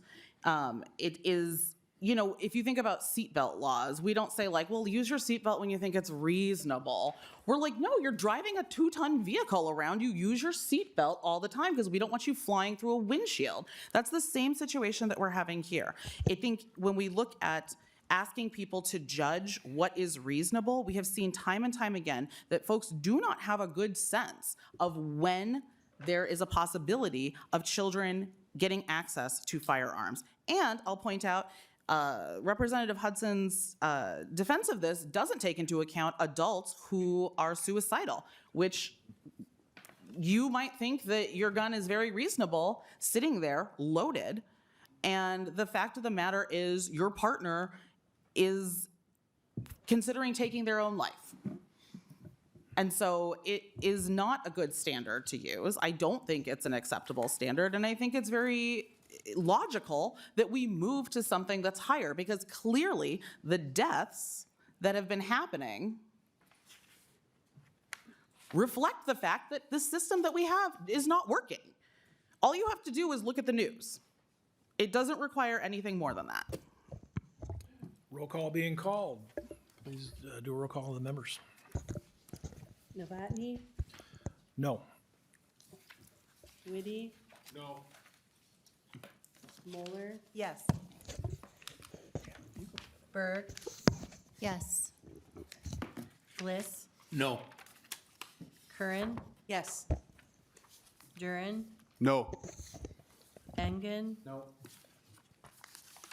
It is, if you think about seatbelt laws, we don't say like, well, use your seatbelt when you think it's reasonable. We're like, no, you're driving a 2-ton vehicle around, you use your seatbelt all the time because we don't want you flying through a windshield. That's the same situation that we're having here. I think when we look at asking people to judge what is reasonable, we have seen time and time again that folks do not have a good sense of when there is a possibility of children getting access to firearms. And I'll point out, Representative Hudson's defense of this doesn't take into account adults who are suicidal, which you might think that your gun is very reasonable sitting there loaded. And the fact of the matter is your partner is considering taking their own life. And so it is not a good standard to use. I don't think it's an acceptable standard, and I think it's very logical that we move to something that's higher, because clearly the deaths that have been happening reflect the fact that the system that we have is not working. All you have to do is look at the news. It doesn't require anything more than that. Roll call being called. Please do a roll call of the members. Novotny, No. Whitty, No. Moeller, Yes. Berg, Yes. Bliss, No. Curran, Yes. Duran, No. Engen, No.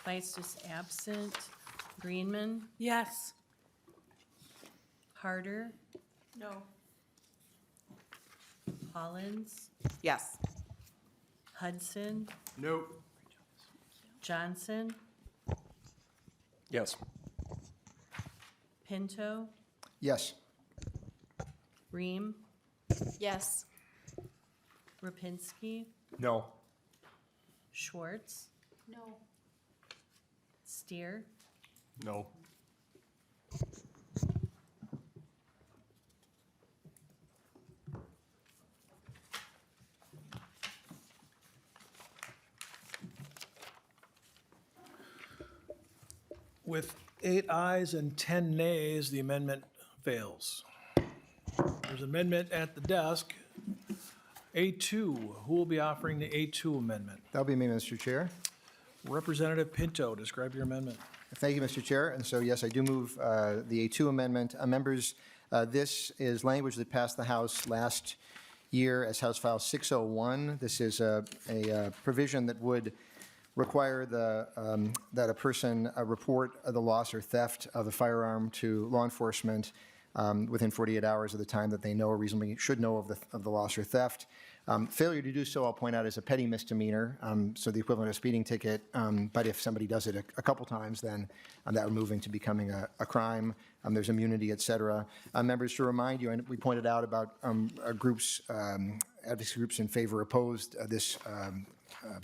Vice is absent, Greenman, Yes. Harder, No. Hollins, Yes. Hudson, No. Johnson, Yes. Pinto, Yes. Ream, Yes. Rapinski, No. Schwartz, No. Steer, No. With 8 ayes and 10 nays, the amendment fails. There's an amendment at the desk. A2, who will be offering the A2 amendment? That'll be me, Mr. Chair. Representative Pinto, describe your amendment. Thank you, Mr. Chair. And so, yes, I do move the A2 amendment. Members, this is language that passed the House last year as House File 601. This is a provision that would require that a person report the loss or theft of a firearm to law enforcement within 48 hours of the time that they know or reasonably should know of the loss or theft. Failure to do so, I'll point out, is a petty misdemeanor, so the equivalent of a speeding ticket. But if somebody does it a couple times, then that would move into becoming a crime. There's immunity, et cetera. Members, to remind you, and we pointed out about groups, advocacy groups in favor opposed. This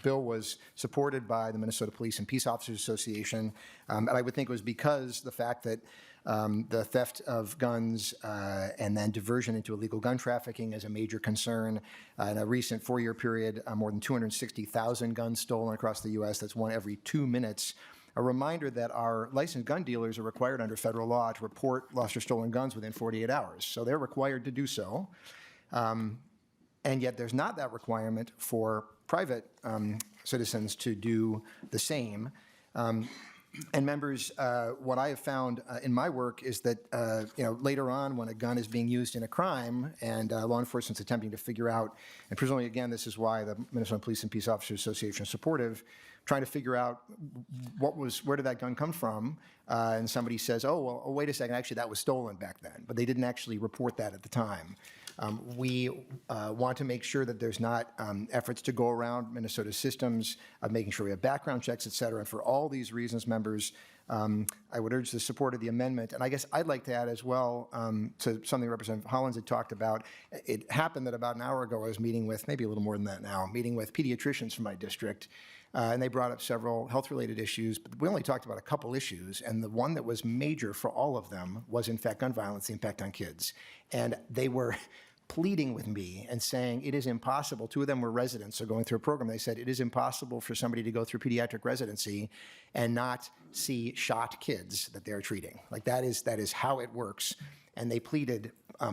bill was supported by the Minnesota Police and Peace Officers Association. And I would think it was because the fact that the theft of guns and then diversion into illegal gun trafficking is a major concern. In a recent 4-year period, more than 260,000 guns stolen across the U.S. That's one every 2 minutes. A reminder that our licensed gun dealers are required under federal law to report lost or stolen guns within 48 hours. So they're required to do so. And yet there's not that requirement for private citizens to do the same. And members, what I have found in my work is that, later on when a gun is being used in a crime and law enforcement's attempting to figure out, and presumably, again, this is why the Minnesota Police and Peace Officers Association is supportive, trying to figure out where did that gun come from, and somebody says, oh, well, wait a second, actually that was stolen back then, but they didn't actually report that at the time. We want to make sure that there's not efforts to go around Minnesota systems of making sure we have background checks, et cetera. And for all these reasons, members, I would urge the support of the amendment. And I guess I'd like to add as well to something Representative Hollins had talked about. It happened that about an hour ago I was meeting with, maybe a little more than that now, meeting with pediatricians from my district. And they brought up several health-related issues, but we only talked about a couple issues. And the one that was major for all of them was, in fact, gun violence, the impact on kids. And they were pleading with me and saying it is impossible. Two of them were residents, so going through a program. They said it is impossible for somebody to go through pediatric residency and not see shot kids that they're treating. Like that is how it works. And they pleaded,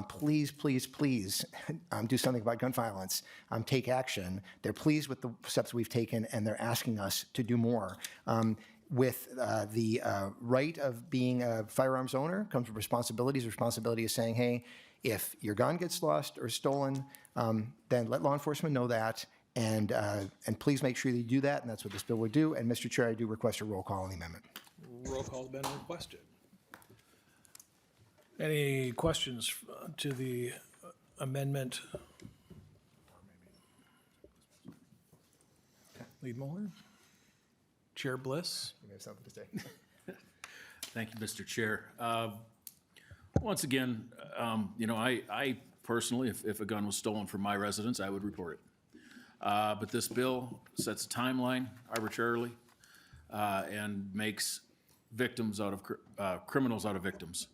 please, please, please do something about gun violence, take action. They're pleased with the steps we've taken, and they're asking us to do more. With the right of being a firearms owner comes with responsibilities. Responsibility is saying, hey, if your gun gets lost or stolen, then let law enforcement know that, and please make sure that you do that, and that's what this bill would do. And Mr. Chair, I do request a roll call on the amendment. Roll call's been requested. Any questions to the amendment? Lead Moeller? Chair Bliss? You have something to say? Thank you, Mr. Chair. Once again, I personally, if a gun was stolen from my residence, I would report it. But this bill sets a timeline arbitrarily and makes victims out of criminals out of victims.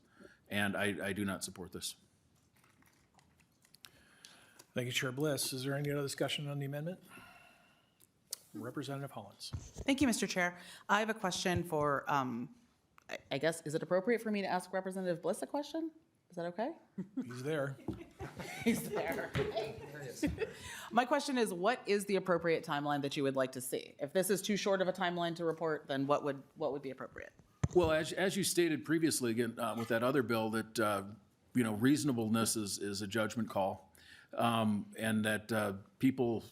And I do not support this. Thank you, Chair Bliss. Is there any other discussion on the amendment? Representative Hollins. Thank you, Mr. Chair. I have a question for, I guess, is it appropriate for me to ask Representative Bliss a question? Is that okay? He's there. He's there. My question is, what is the appropriate timeline that you would like to see? If this is too short of a timeline to report, then what would be appropriate? Well, as you stated previously, again, with that other bill, that, reasonableness is a judgment call. And that people,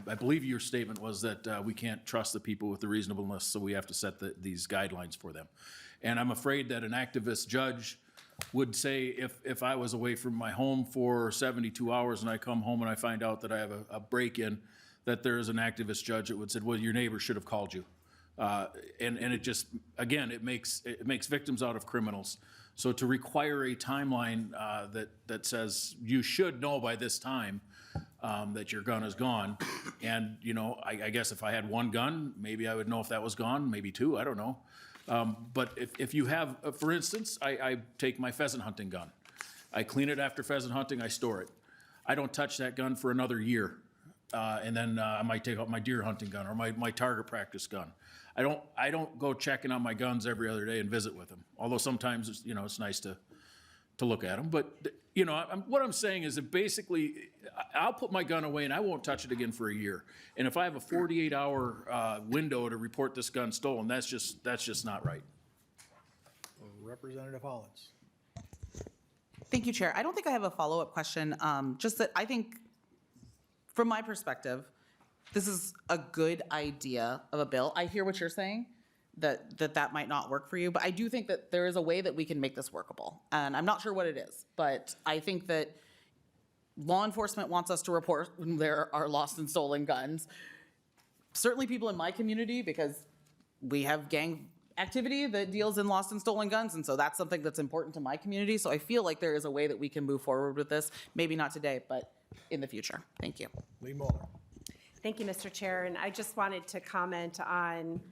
I believe your statement was that we can't trust the people with the reasonableness, so we have to set these guidelines for them. And I'm afraid that an activist judge would say, if I was away from my home for 72 hours and I come home and I find out that I have a break-in, that there is an activist judge that would say, well, your neighbor should have called you. And it just, again, it makes victims out of criminals. So to require a timeline that says you should know by this time that your gun is gone, and I guess if I had one gun, maybe I would know if that was gone, maybe two, I don't know. But if you have, for instance, I take my pheasant hunting gun. I clean it after pheasant hunting, I store it. I don't touch that gun for another year. And then I might take out my deer hunting gun or my target practice gun. I don't go checking on my guns every other day and visit with them. Although sometimes it's nice to look at them. But what I'm saying is that basically I'll put my gun away and I won't touch it again for a year. And if I have a 48-hour window to report this gun stolen, that's just not right. Representative Hollins. Thank you, Chair. I don't think I have a follow-up question. Just that I think, from my perspective, this is a good idea of a bill. I hear what you're saying, that might not work for you, but I do think that there is a way that we can make this workable. And I'm not sure what it is, but I think that law enforcement wants us to report when there are lost and stolen guns. Certainly people in my community, because we have gang activity that deals in lost and stolen guns, and so that's something that's important to my community. So I feel like there is a way that we can move forward with this, maybe not today, but in the future. Thank you. Lee Moeller. Thank you, Mr. Chair. And I just wanted to comment on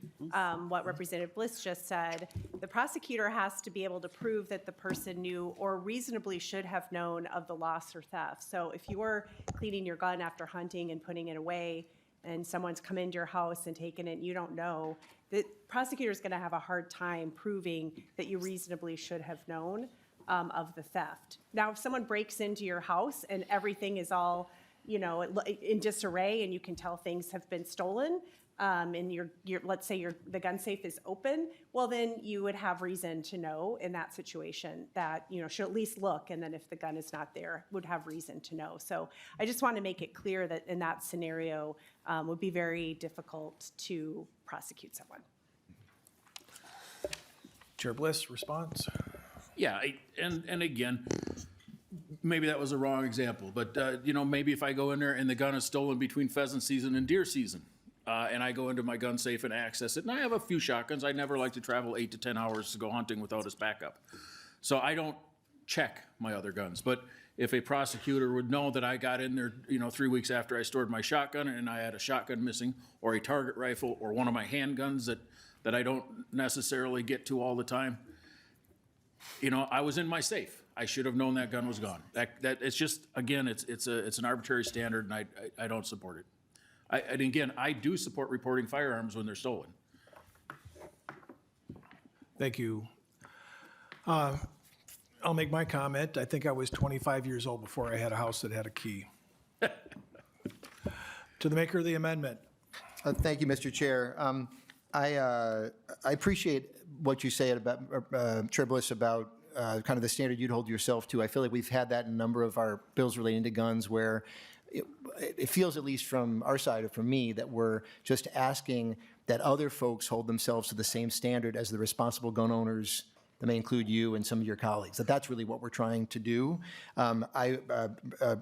what Representative Bliss just said. The prosecutor has to be able to prove that the person knew or reasonably should have known of the loss or theft. So if you were cleaning your gun after hunting and putting it away and someone's come into your house and taken it and you don't know, the prosecutor is going to have a hard time proving that you reasonably should have known of the theft. Now, if someone breaks into your house and everything is all in disarray, and you can tell things have been stolen, and let's say the gun safe is open, well, then you would have reason to know in that situation that, should at least look, and then if the gun is not there, would have reason to know. So I just want to make it clear that in that scenario, would be very difficult to prosecute someone. Chair Bliss, response? Yeah, and again, maybe that was a wrong example, but maybe if I go in there and the gun is stolen between pheasant season and deer season, and I go into my gun safe and access it, and I have a few shotguns. I never like to travel 8 to 10 hours to go hunting without his backup, so I don't check my other guns. But if a prosecutor would know that I got in there, 3 weeks after I stored my shotgun and I had a shotgun missing, or a target rifle, or one of my handguns that I don't necessarily get to all the time, I was in my safe. I should have known that gun was gone. That it's just, again, it's an arbitrary standard, and I don't support it. And again, I do support reporting firearms when they're stolen. Thank you. I'll make my comment. I think I was 25 years old before I had a house that had a key. To the maker of the amendment. Thank you, Mr. Chair. I appreciate what you say about, Chair Bliss, about kind of the standard you'd hold yourself to. I feel like we've had that in a number of our bills relating to guns where it feels, at least from our side or from me, that we're just asking that other folks hold themselves to the same standard as the responsible gun owners. That may include you and some of your colleagues. That's really what we're trying to do. I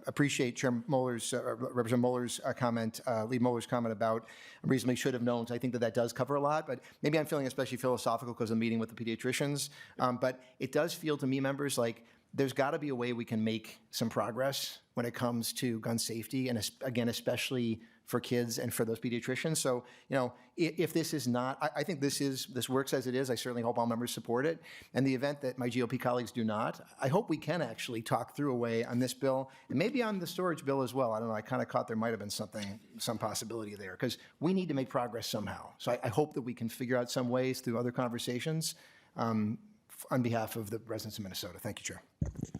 appreciate Chair Muller's, Representative Muller's comment, Lead Muller's comment about reasonably should have known. So I think that does cover a lot, but maybe I'm feeling especially philosophical because I'm meeting with the pediatricians. But it does feel to me, members, like there's got to be a way we can make some progress when it comes to gun safety, and again, especially for kids and for those pediatricians. So, if this is not, I think this works as it is. I certainly hope all members support it. And the event that my GOP colleagues do not, I hope we can actually talk through a way on this bill, and maybe on the storage bill as well. I don't know, I kind of caught there might have been some possibility there, because we need to make progress somehow. So I hope that we can figure out some ways through other conversations on behalf of the residents of Minnesota. Thank you, Chair.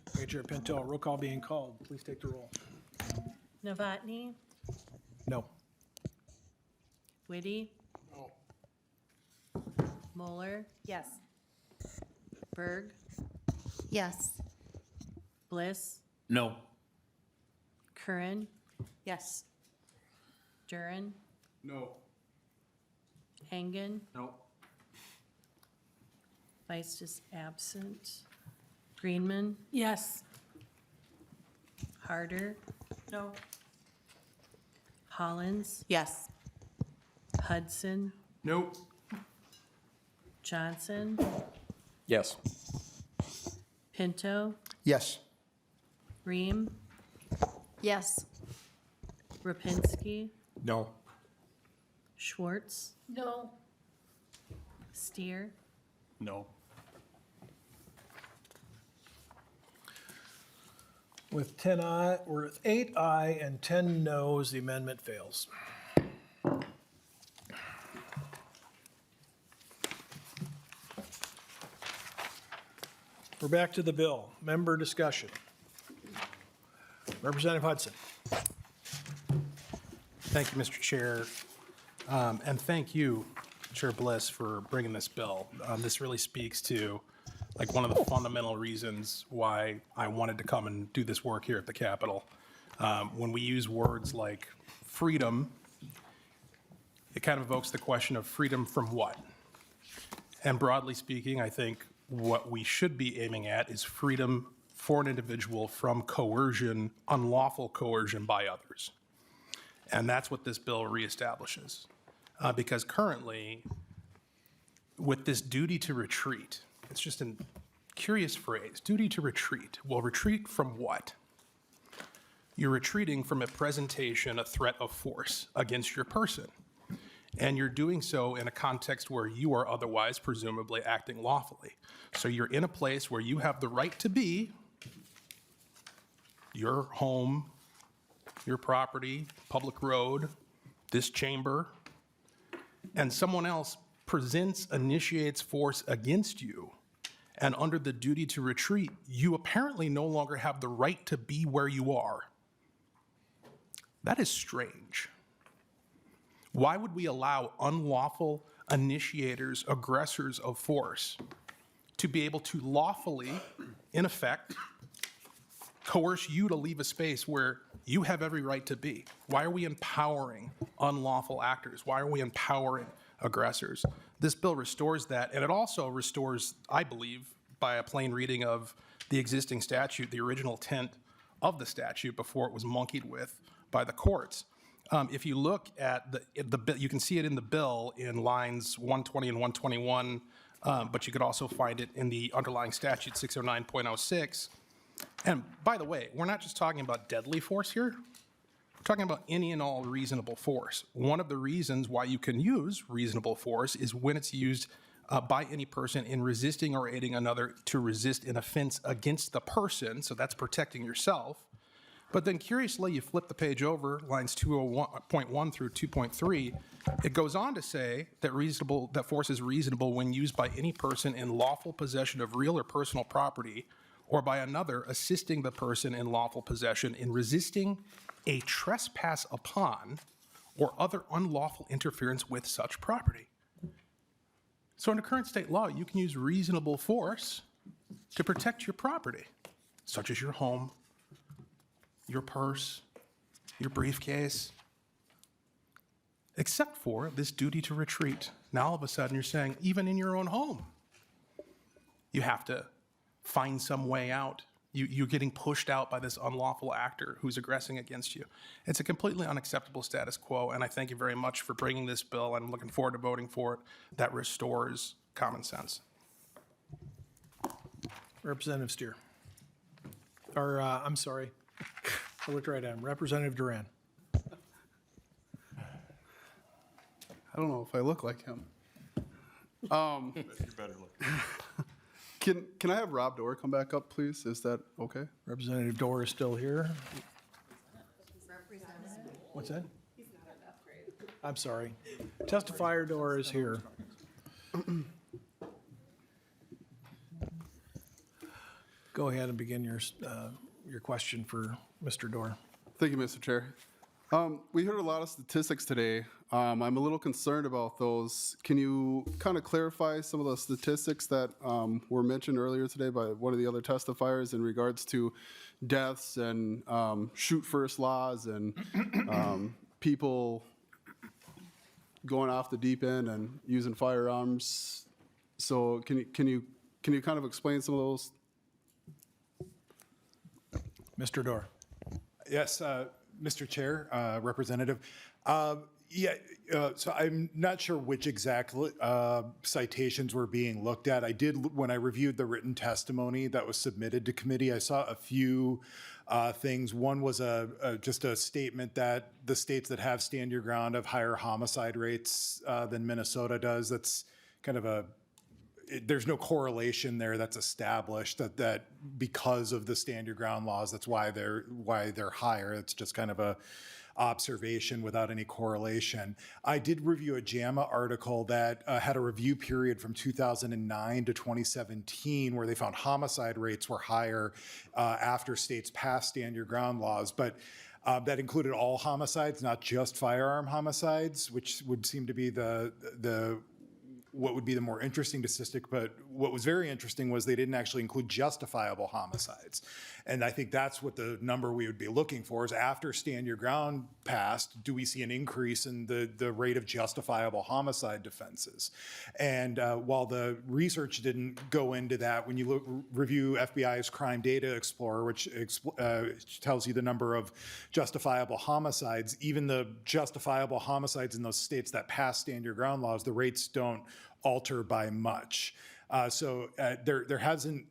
Thank you, Chair Pinto. Roll call being called. Please take the roll. Novotny? No. Whitty? No. Moeller? Yes. Berg? Yes. Bliss? No. Curran? Yes. Duren? No. Engen? No. Feist is absent. Greenman? Yes. Harder? No. Hollins? Yes. Hudson? Nope. Johnson? Yes. Pinto? Yes. Ream? Yes. Rapinski? No. Schwartz? No. Steer? No. With 8 aye and 10 noes, the amendment fails. We're back to the bill. Member discussion. Representative Hudson. Thank you, Mr. Chair. And thank you, Chair Bliss, for bringing this bill. This really speaks to one of the fundamental reasons why I wanted to come and do this work here at the Capitol. When we use words like freedom, it kind of evokes the question of freedom from what? And broadly speaking, I think what we should be aiming at is freedom for an individual from coercion, unlawful coercion by others. And that's what this bill reestablishes. Because currently, with this duty to retreat, it's just a curious phrase, duty to retreat. Well, retreat from what? You're retreating from a presentation, a threat of force against your person. And you're doing so in a context where you are otherwise presumably acting lawfully. So you're in a place where you have the right to be, your home, your property, public road, this chamber, and someone else initiates force against you. And under the duty to retreat, you apparently no longer have the right to be where you are. That is strange. Why would we allow unlawful initiators, aggressors of force, to be able to lawfully, in effect, coerce you to leave a space where you have every right to be? Why are we empowering unlawful actors? Why are we empowering aggressors? This bill restores that, and it also restores, I believe, by a plain reading of the existing statute, the original intent of the statute before it was monkeyed with by the courts. If you look at the bill, you can see it in the bill in lines 120 and 121, but you could also find it in the underlying statute 609.06. And by the way, we're not just talking about deadly force here. We're talking about any and all reasonable force. One of the reasons why you can use reasonable force is when it's used by any person in resisting or aiding another to resist an offense against the person, so that's protecting yourself. But then curiously, you flip the page over, lines 201.1 through 2.3, it goes on to say that force is reasonable when used by any person in lawful possession of real or personal property, or by another assisting the person in lawful possession in resisting a trespass upon or other unlawful interference with such property. So under current state law, you can use reasonable force to protect your property, such as your home, your purse, your briefcase, except for this duty to retreat. Now all of a sudden you're saying, even in your own home, you have to find some way out. You're getting pushed out by this unlawful actor who's aggressing against you. It's a completely unacceptable status quo, and I thank you very much for bringing this bill. I'm looking forward to voting for it. That restores common sense. Representative Steer. Or, I'm sorry. I looked right at him. Representative Duran. I don't know if I look like him. You better look. Can I have Rob Dorr come back up, please? Is that okay? Representative Dorr is still here. What's that? I'm sorry. Testifier Dorr is here. Go ahead and begin your question for Mr. Dorr. Thank you, Mr. Chair. We heard a lot of statistics today. I'm a little concerned about those. Can you kind of clarify some of the statistics that were mentioned earlier today by one of the other testifiers in regards to deaths and shoot first laws and people going off the deep end and using firearms? So can you kind of explain some of those? Mr. Dorr. Yes, Mr. Chair, Representative. So I'm not sure which exact citations were being looked at. I did, when I reviewed the written testimony that was submitted to committee, I saw a few things. One was just a statement that the states that have stand your ground have higher homicide rates than Minnesota does. That's kind of there's no correlation there that's established that because of the stand your ground laws, that's why they're higher. It's just kind of a observation without any correlation. I did review a JAMA article that had a review period from 2009 to 2017 where they found homicide rates were higher after states passed stand your ground laws, but that included all homicides, not just firearm homicides, which would seem to be what would be the more interesting statistic, but what was very interesting was they didn't actually include justifiable homicides. And I think that's what the number we would be looking for is after stand your ground passed, do we see an increase in the rate of justifiable homicide defenses? And while the research didn't go into that, when you review FBI's Crime Data Explorer, which tells you the number of justifiable homicides, even the justifiable homicides in those states that pass stand your ground laws, the rates don't alter by much. So there hasn't,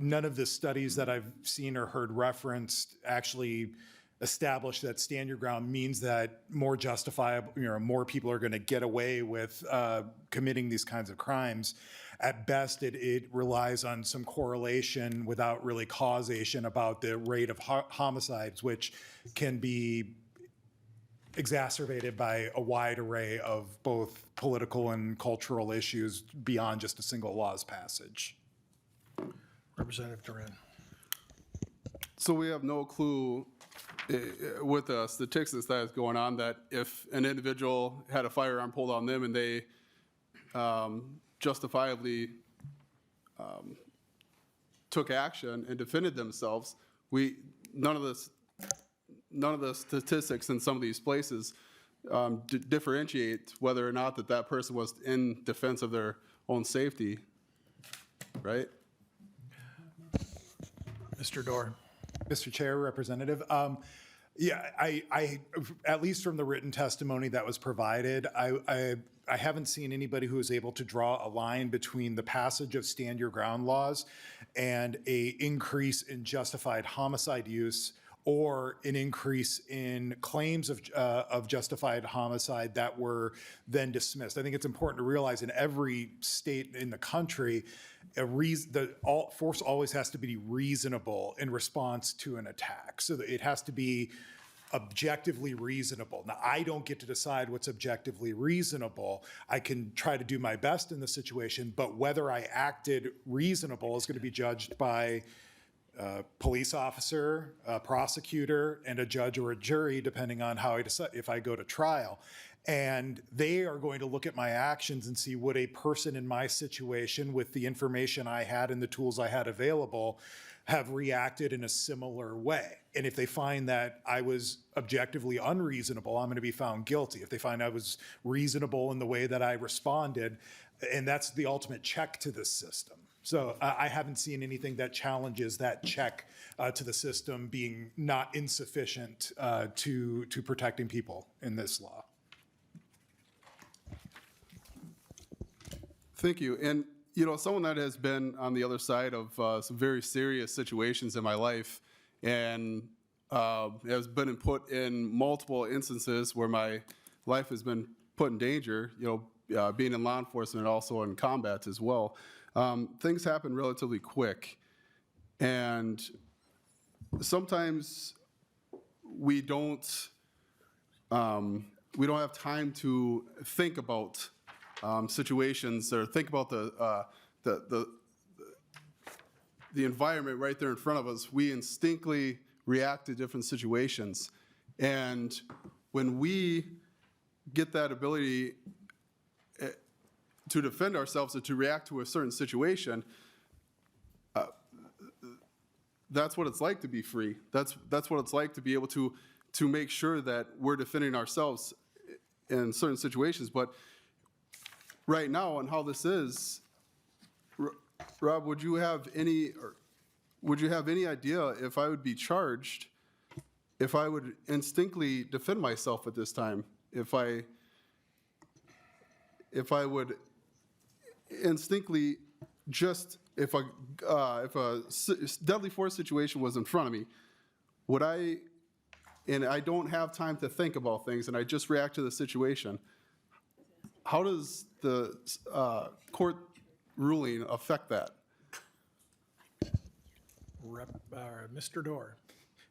none of the studies that I've seen or heard referenced actually establish that stand your ground means that more justifiable, more people are going to get away with committing these kinds of crimes. At best, it relies on some correlation without really causation about the rate of homicides, which can be exacerbated by a wide array of both political and cultural issues beyond just a single law's passage. Representative Duran. So we have no clue with the statistics that is going on that if an individual had a firearm pulled on them and they justifiably took action and defended themselves, none of the statistics in some of these places differentiate whether or not that person was in defense of their own safety, right? Mr. Dorr. Mr. Chair, Representative. I at least from the written testimony that was provided, I haven't seen anybody who is able to draw a line between the passage of stand your ground laws and a increase in justified homicide use or an increase in claims of justified homicide that were then dismissed. I think it's important to realize in every state in the country, force always has to be reasonable in response to an attack. So that it has to be objectively reasonable. Now, I don't get to decide what's objectively reasonable. I can try to do my best in the situation, but whether I acted reasonable is going to be judged by a police officer, a prosecutor, and a judge or a jury, depending on how I decide if I go to trial. And they are going to look at my actions and see would a person in my situation with the information I had and the tools I had available have reacted in a similar way. And if they find that I was objectively unreasonable, I'm going to be found guilty. If they find I was reasonable in the way that I responded, and that's the ultimate check to this system. So I haven't seen anything that challenges that check to the system being not insufficient to protecting people in this law. Thank you. And, you know, someone that has been on the other side of some very serious situations in my life and has been put in multiple instances where my life has been put in danger, you know, being in law enforcement and also in combat as well. Things happen relatively quick, and sometimes we don't have time to think about situations or think about the environment right there in front of us. We instinctively react to different situations, and when we get that ability to defend ourselves or to react to a certain situation, that's what it's like to be free. That's what it's like to be able to make sure that we're defending ourselves in certain situations. But right now, and how this is, Rob, would you have any idea if I would be charged if I would instinctively defend myself at this time? If I would instinctly just, if a deadly force situation was in front of me, would I, and I don't have time to think about things and I just react to the situation, how does the court ruling affect that? Mr. Dorr.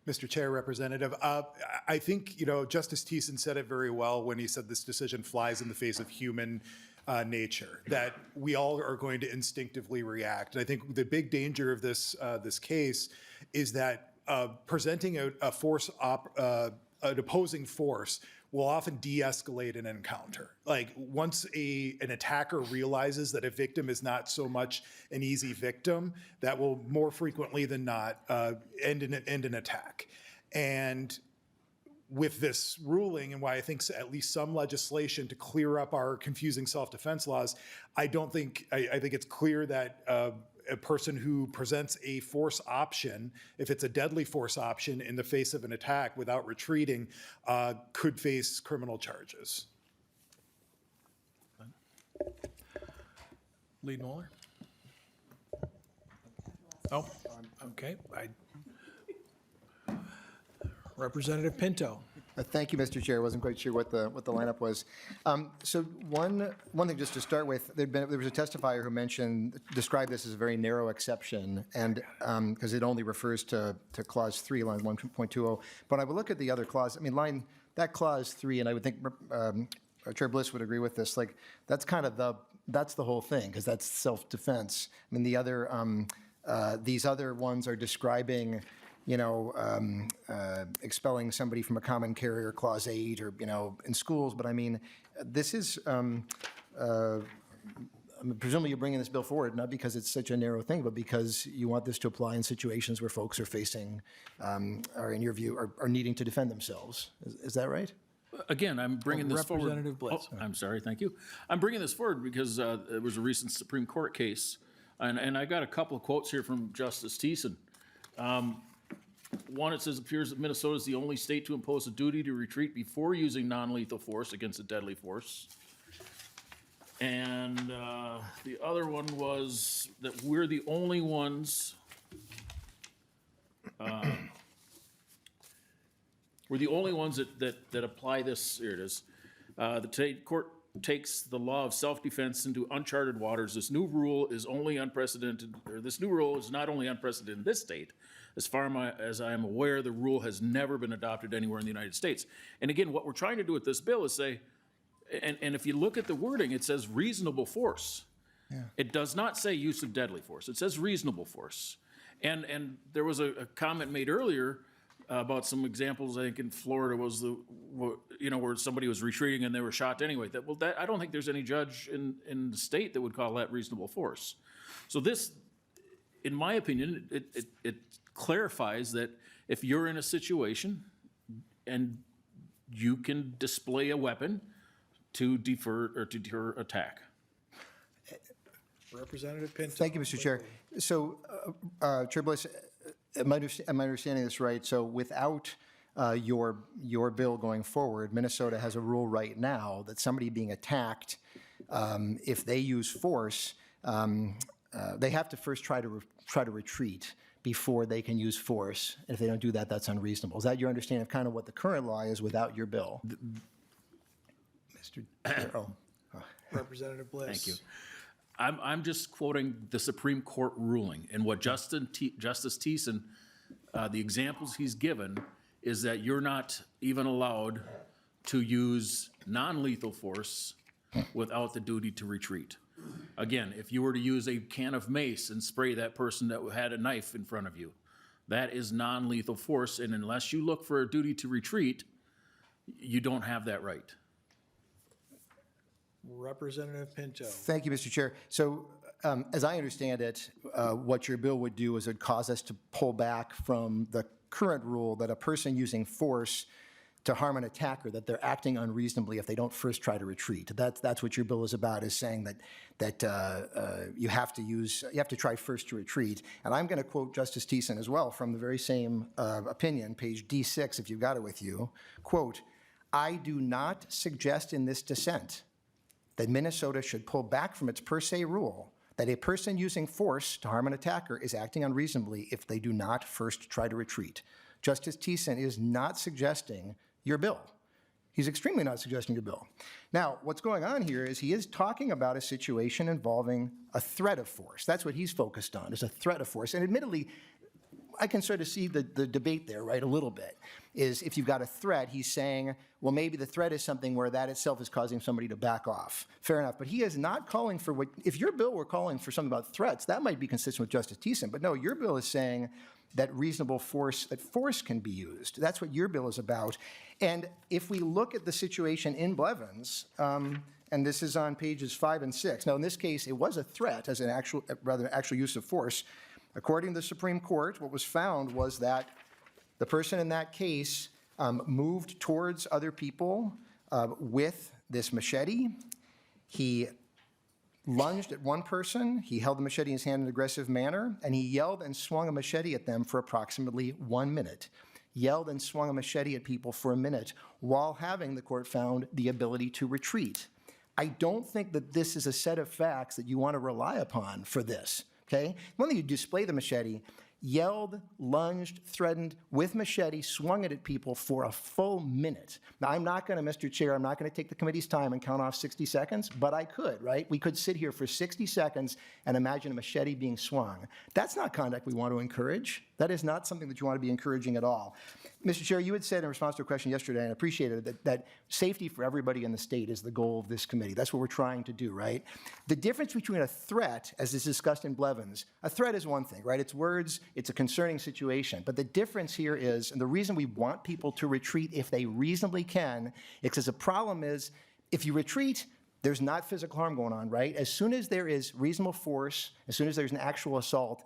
Mr. Chair, Representative, I think, you know, Justice Thiessen said it very well when he said this decision flies in the face of human nature, that we all are going to instinctively react. And I think the big danger of this case is that presenting an opposing force will often de-escalate an encounter. Like once an attacker realizes that a victim is not so much an easy victim, that will more frequently than not end an attack. And with this ruling, and why I think at least some legislation to clear up our confusing self-defense laws, I think it's clear that a person who presents a force option, if it's a deadly force option in the face of an attack without retreating, could face criminal charges. Lead Mueller? Oh, okay. Representative Pinto. Thank you, Mr. Chair. I wasn't quite sure what the lineup was. So one thing just to start with, there was a testifier who described this as a very narrow exception, and because it only refers to clause 3, line 1.20. But I would look at the other clause. I mean, that clause 3, and I would think Chair Bliss would agree with this. Like that's kind of that's the whole thing, because that's self-defense. I mean, the other these other ones are describing, you know, expelling somebody from a common carrier, clause 8, or, you know, in schools. But I mean, this is, presumably you're bringing this bill forward, not because it's such a narrow thing, but because you want this to apply in situations where folks are facing, or in your view, are needing to defend themselves. Is that right? Again, I'm bringing this forward. Representative Bliss. Oh, I'm sorry, thank you. I'm bringing this forward because it was a recent Supreme Court case, and I got a couple of quotes here from Justice Thiessen. One, it says, appears that Minnesota is the only state to impose a duty to retreat before using non-lethal force against a deadly force. And the other one was that we're the only ones, that apply this, here it is. The court takes the law of self-defense into uncharted waters. This new rule is only unprecedented, or this new rule is not only unprecedented in this state. As far as I am aware, the rule has never been adopted anywhere in the United States. And again, what we're trying to do with this bill is say, and if you look at the wording, it says reasonable force. Yeah. It does not say use of deadly force. It says reasonable force. And there was a comment made earlier about some examples. I think in Florida was where somebody was retreating and they were shot anyway. I don't think there's any judge in the state that would call that reasonable force. So this, in my opinion, it clarifies that if you're in a situation and you can display a weapon to defer or to deter attack. Representative Pinto. Thank you, Mr. Chair. So, Chair Bliss, am I understanding this right? So without your bill going forward, Minnesota has a rule right now that somebody being attacked, if they use force, they have to first try to retreat before they can use force. And if they don't do that, that's unreasonable. Is that your understanding of kind of what the current law is without your bill? Mr. Chair, Representative Bliss. Thank you. I'm just quoting the Supreme Court ruling, and what Justice Thiessen, the examples he's given is that you're not even allowed to use non-lethal force without the duty to retreat. Again, if you were to use a can of mace and spray that person that had a knife in front of you, that is non-lethal force, and unless you look for a duty to retreat, you don't have that right. Representative Pinto. Thank you, Mr. Chair. So as I understand it, what your bill would do is it would cause us to pull back from the current rule that a person using force to harm an attacker, that they're acting unreasonably if they don't first try to retreat. That's what your bill is about, is saying that you have to try first to retreat. And I'm going to quote Justice Thiessen as well from the very same opinion, page D6, if you've got it with you. Quote, "I do not suggest in this dissent that Minnesota should pull back from its per se rule that a person using force to harm an attacker is acting unreasonably if they do not first try to retreat." Justice Thiessen is not suggesting your bill. He's extremely not suggesting your bill. Now, what's going on here is he is talking about a situation involving a threat of force. That's what he's focused on, is a threat of force. And admittedly, I can sort of see the debate there, right, a little bit, is if you've got a threat, he's saying, well, maybe the threat is something where that itself is causing somebody to back off. Fair enough. But he is not calling for what, if your bill were calling for something about threats, that might be consistent with Justice Thiessen. But no, your bill is saying that reasonable force, that force can be used. That's what your bill is about. And if we look at the situation in Blevins, and this is on pages 5 and 6. Now, in this case, it was a threat as an actual use of force. According to the Supreme Court, what was found was that the person in that case moved towards other people with this machete. He lunged at one person, he held the machete in his hand in an aggressive manner, and he yelled and swung a machete at them for approximately 1 minute. Yelled and swung a machete at people for a minute while having, the court found, the ability to retreat. I don't think that this is a set of facts that you want to rely upon for this. Okay? One thing, you display the machete, yelled, lunged, threatened with machete, swung it at people for a full minute. Now, I'm not going to, Mr. Chair, I'm not going to take the committee's time and count off 60 seconds, but I could, right? We could sit here for 60 seconds and imagine a machete being swung. That's not conduct we want to encourage. That is not something that you want to be encouraging at all. Mr. Chair, you had said in response to a question yesterday, and I appreciated it, that safety for everybody in the state is the goal of this committee. That's what we're trying to do, right? The difference between a threat, as is discussed in Blevins, a threat is one thing, right? It's words, it's a concerning situation. But the difference here is, and the reason we want people to retreat if they reasonably can, is because the problem is, if you retreat, there's not physical harm going on, right? As soon as there is reasonable force, as soon as there's an actual assault,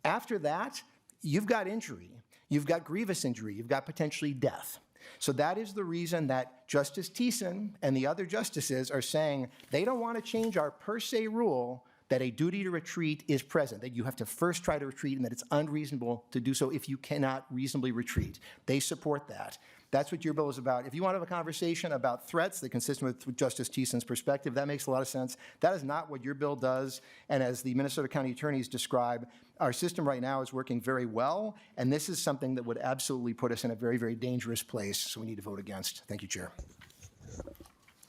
after that, you've got injury. You've got grievous injury. You've got potentially death. So that is the reason that Justice Thiessen and the other justices are saying they don't want to change our per se rule that a duty to retreat is present, that you have to first try to retreat and that it's unreasonable to do so if you cannot reasonably retreat. They support that. That's what your bill is about. If you want to have a conversation about threats that are consistent with Justice Thiessen's perspective, that makes a lot of sense. That is not what your bill does. And as the Minnesota County attorneys describe, our system right now is working very well, and this is something that would absolutely put us in a very, very dangerous place, so we need to vote against. Thank you, Chair.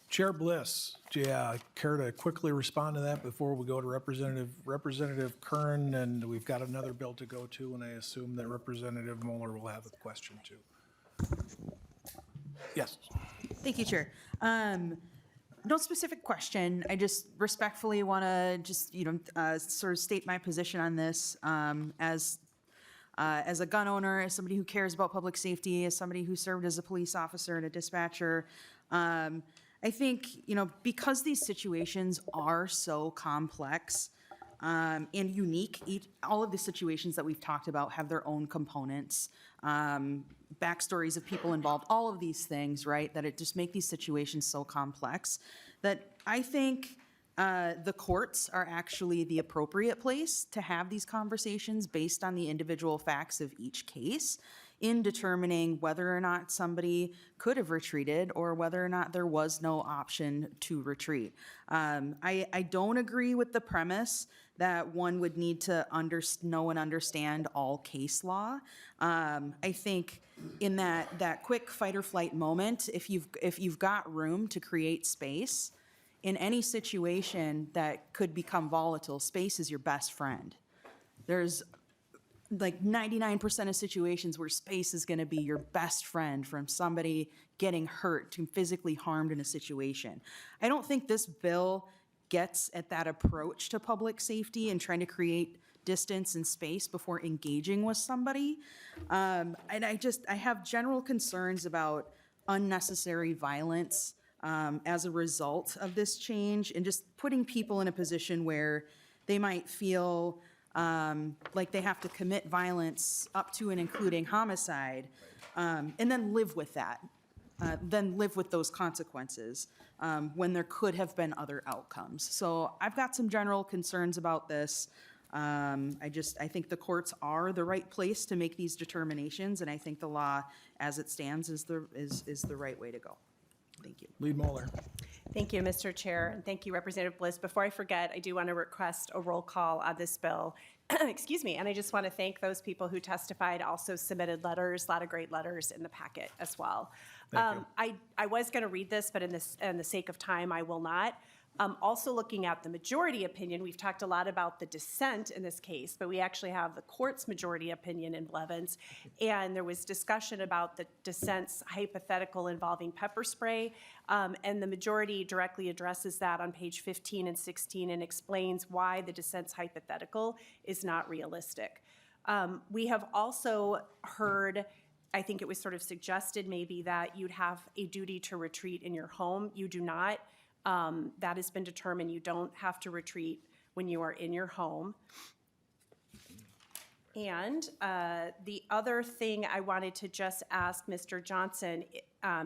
Chair Bliss, do you care to quickly respond to that before we go to Representative Kern? And we've got another bill to go to, and I assume that Representative Moeller will have a question too. Yes. Thank you, Chair. No specific question. I just respectfully want to just, sort of state my position on this as a gun owner, as somebody who cares about public safety, as somebody who served as a police officer and a dispatcher. I think, because these situations are so complex and unique, all of the situations that we've talked about have their own components, backstories of people involved, all of these things, right, that it just make these situations so complex that I think the courts are actually the appropriate place to have these conversations based on the individual facts of each case in determining whether or not somebody could have retreated or whether or not there was no option to retreat. I don't agree with the premise that one would need to know and understand all case law. I think in that quick fight or flight moment, if you've got room to create space, in any situation that could become volatile, space is your best friend. There's like 99% of situations where space is going to be your best friend from somebody getting hurt to physically harmed in a situation. I don't think this bill gets at that approach to public safety and trying to create distance and space before engaging with somebody. And I have general concerns about unnecessary violence as a result of this change and just putting people in a position where they might feel like they have to commit violence up to and including homicide, and then live with that, then live with those consequences when there could have been other outcomes. So I've got some general concerns about this. I think the courts are the right place to make these determinations, and I think the law as it stands is the right way to go. Thank you. Lead Moeller. Thank you, Mr. Chair, and thank you, Representative Bliss. Before I forget, I do want to request a roll call on this bill. Excuse me, and I just want to thank those people who testified, also submitted letters, a lot of great letters in the packet as well. I was going to read this, but in the sake of time, I will not. Also looking at the majority opinion, we've talked a lot about the dissent in this case, but we actually have the court's majority opinion in Blevins, and there was discussion about the dissent's hypothetical involving pepper spray, and the majority directly addresses that on page 15 and 16 and explains why the dissent's hypothetical is not realistic. We have also heard, I think it was sort of suggested maybe that you'd have a duty to retreat in your home. You do not. That has been determined. You don't have to retreat when you are in your home. And the other thing I wanted to just ask Mr. Johnson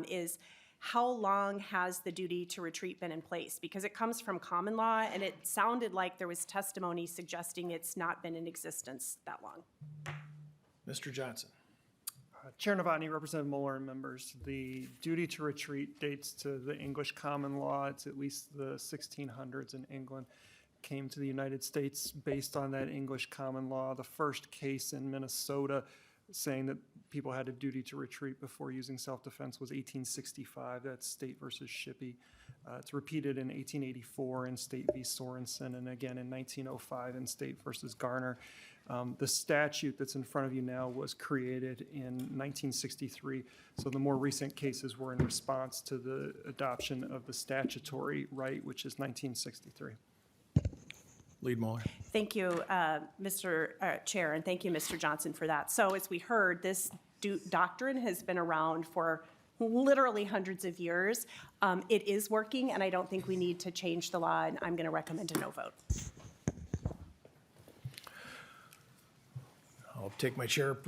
is how long has the duty to retreat been in place? Because it comes from common law, and it sounded like there was testimony suggesting it's not been in existence that long. Mr. Johnson. Chair Novotny, Representative Moeller, and members, the duty to retreat dates to the English common law. It's at least the 1600s in England. Came to the United States based on that English common law. The first case in Minnesota saying that people had a duty to retreat before using self-defense was 1865. That's State versus Shippey. It's repeated in 1884 in State v. Sorensen, and again in 1905 in State versus Garner. The statute that's in front of you now was created in 1963, so the more recent cases were in response to the adoption of the statutory right, which is 1963. Lead Moeller. Thank you, Mr. Chair, and thank you, Mr. Johnson, for that. So as we heard, this doctrine has been around for literally hundreds of years. It is working, and I don't think we need to change the law, and I'm going to recommend a no vote. I'll take my chair.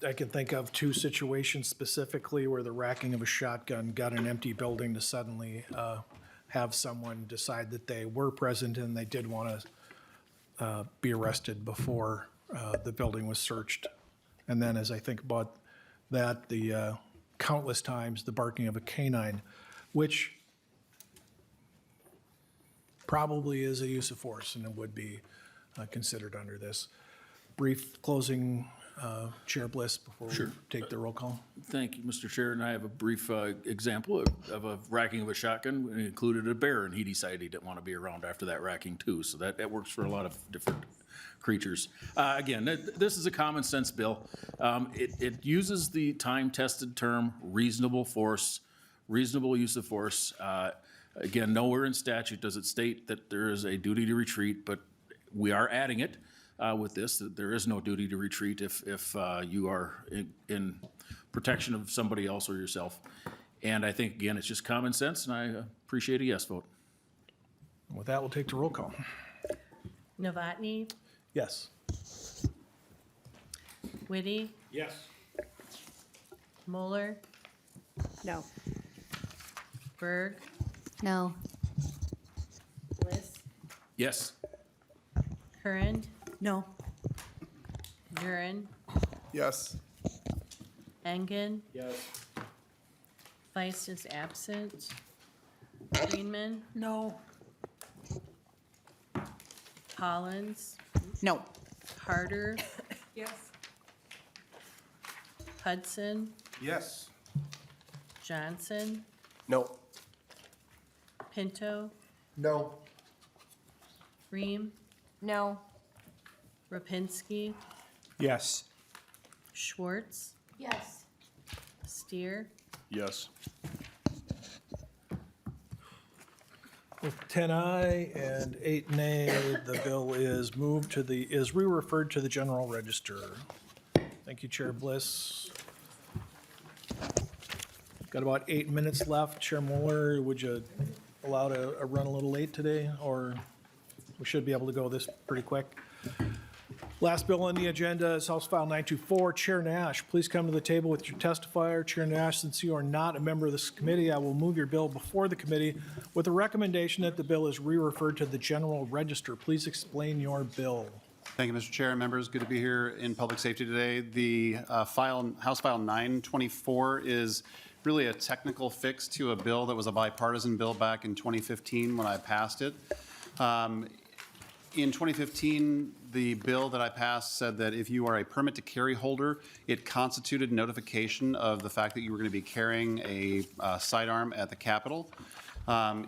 I can think of two situations specifically where the racking of a shotgun got an empty building to suddenly have someone decide that they were present and they did want to be arrested before the building was searched. And then as I think about that, the countless times the barking of a canine, which probably is a use of force and it would be considered under this. Brief closing, Chair Bliss, before we take the roll call. Thank you, Mr. Chair, and I have a brief example of a racking of a shotgun. It included a bear, and he decided he didn't want to be around after that racking too, so that works for a lot of different creatures. Again, this is a common sense bill. It uses the time-tested term reasonable force, reasonable use of force. Again, nowhere in statute does it state that there is a duty to retreat, but we are adding it with this, that there is no duty to retreat if you are in protection of somebody else or yourself. And I think, again, it's just common sense, and I appreciate a yes vote. With that, we'll take the roll call. Novotny, Yes. Whitty, Yes. Moeller, No. Berg, No. Bliss, Yes. Curran, No. Duren, Yes. Engen. Yes. Feist is absent. Greenman, No. Collins, No. Harder, Yes. Hudson, Yes. Johnson, No. Pinto, No. Ream, No. Rapinski, Yes. Schwartz, Yes. Steer, Yes. With 10 aye and 8 nay, the bill is re-referred to the general register. Thank you, Chair Bliss. Got about 8 minutes left. Chair Mueller, would you allow a run a little late today, or we should be able to go this pretty quick? Last bill on the agenda is House File 924. Chair Nash, please come to the table with your testifier. Chair Nash, since you are not a member of this committee, I will move your bill before the committee with a recommendation that the bill is re-referred to the general register. Please explain your bill. Thank you, Mr. Chair and members. Good to be here in public safety today. The House File 924 is really a technical fix to a bill that was a bipartisan bill back in 2015 when I passed it. In 2015, the bill that I passed said that if you are a permit to carry holder, it constituted notification of the fact that you were going to be carrying a sidearm at the Capitol.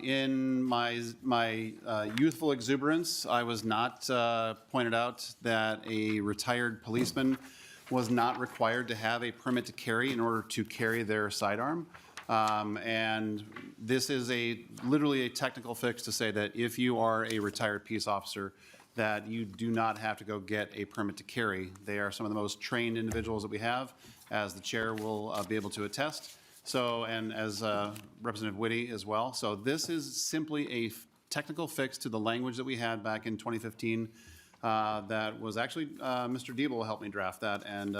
In my youthful exuberance, I was not pointed out that a retired policeman was not required to have a permit to carry in order to carry their sidearm. And this is literally a technical fix to say that if you are a retired peace officer, that you do not have to go get a permit to carry. They are some of the most trained individuals that we have, as the chair will be able to attest. So, and as Representative Whitty as well. So this is simply a technical fix to the language that we had back in 2015 that was actually, Mr. Diebel helped me draft that. And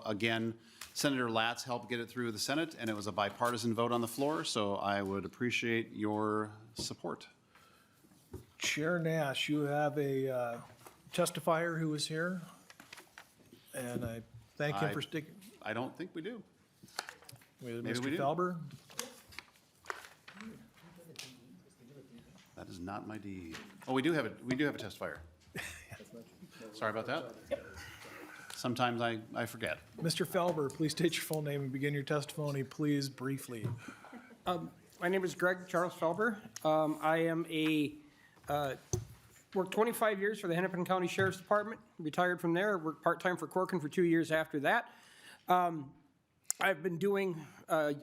again, Senator Latz helped get it through the Senate, and it was a bipartisan vote on the floor, so I would appreciate your support. Chair Nash, you have a testifier who is here, and I thank him for sticking. I don't think we do. Maybe we Mr. do. Felber? That is not my deed. Oh, we do have a testifier. Sorry about that. Sometimes I forget. Mr. Felber, please state your full name and begin your testimony, please, briefly. My name is Greg Charles Felber. I am worked 25 years for the Hennepin County Sheriff's Department, retired from there, worked part-time for Corcoran for 2 years after that. I've been doing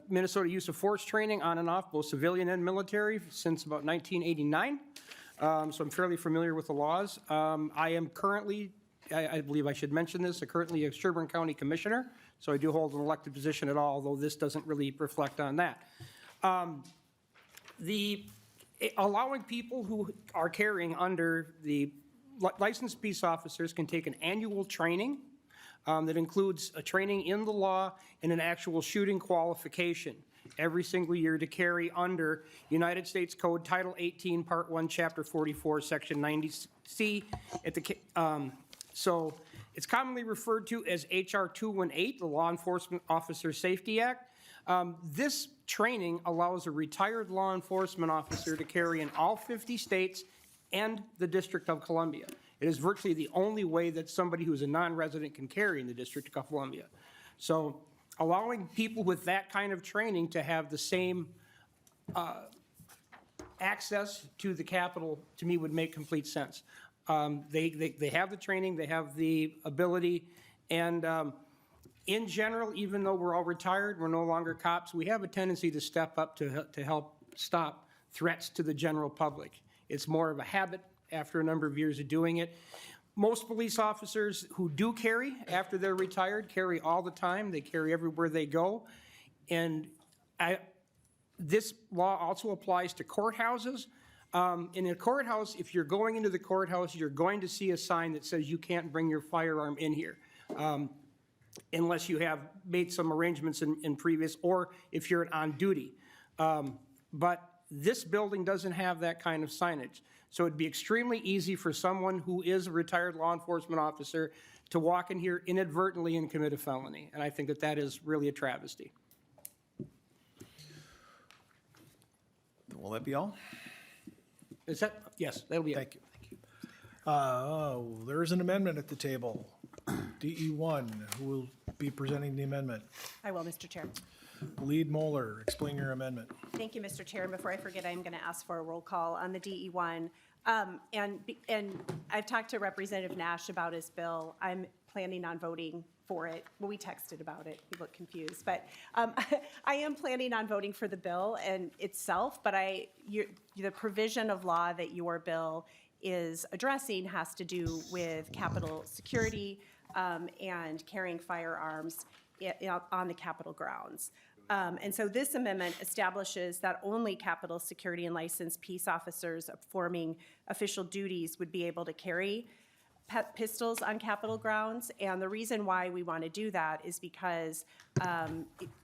Minnesota use of force training on and off, both civilian and military, since about 1989. So I'm fairly familiar with the laws. I am currently, I believe I should mention this, currently a Sherburne County Commissioner, so I do hold an elected position at all, although this doesn't really reflect on that. Allowing people who are carrying under the licensed peace officers can take an annual training that includes a training in the law and an actual shooting qualification every single year to carry under United States Code Title 18, Part 1, Chapter 44, Section 90C. So it's commonly referred to as HR 218, the Law Enforcement Officer Safety Act. This training allows a retired law enforcement officer to carry in all 50 states and the District of Columbia. It is virtually the only way that somebody who is a non-resident can carry in the District of Columbia. So allowing people with that kind of training to have the same access to the Capitol, to me, would make complete sense. They have the training, they have the ability, and in general, even though we're all retired, we're no longer cops, we have a tendency to step up to help stop threats to the general public. It's more of a habit after a number of years of doing it. Most police officers who do carry after they're retired carry all the time. They carry everywhere they go. And this law also applies to courthouses. In a courthouse, if you're going into the courthouse, you're going to see a sign that says you can't bring your firearm in here. Unless you have made some arrangements in previous, or if you're on duty. But this building doesn't have that kind of signage. So it'd be extremely easy for someone who is a retired law enforcement officer to walk in here inadvertently and commit a felony. And I think that that is really a travesty. Will that be all? Is that, yes, that'll be it. Thank you. There is an amendment at the table. DE1, who will be presenting the amendment? I will, Mr. Chair. Lead Moeller, explain your amendment. Thank you, Mr. Chair. And before I forget, I'm going to ask for a roll call on the DE1. And I've talked to Representative Nash about his bill. I'm planning on voting for it. Well, we texted about it. He looked confused. But I am planning on voting for the bill and itself, but the provision of law that your bill is addressing has to do with Capitol security and carrying firearms on the Capitol grounds. And so this amendment establishes that only Capitol security and licensed peace officers performing official duties would be able to carry pistols on Capitol grounds. And the reason why we want to do that is because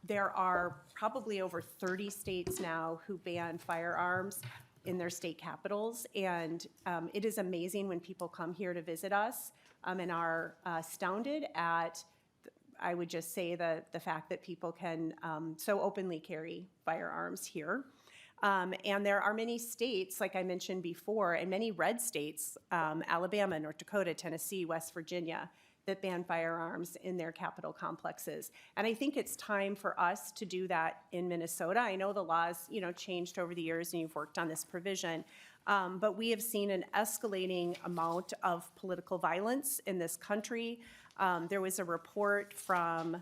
there are probably over 30 states now who ban firearms in their state capitals. And it is amazing when people come here to visit us and are astounded at, I would just say, the fact that people can so openly carry firearms here. And there are many states, like I mentioned before, and many red states, Alabama, North Dakota, Tennessee, West Virginia, that ban firearms in their Capitol complexes. And I think it's time for us to do that in Minnesota. I know the laws, changed over the years, and you've worked on this provision. But we have seen an escalating amount of political violence in this country. There was a report from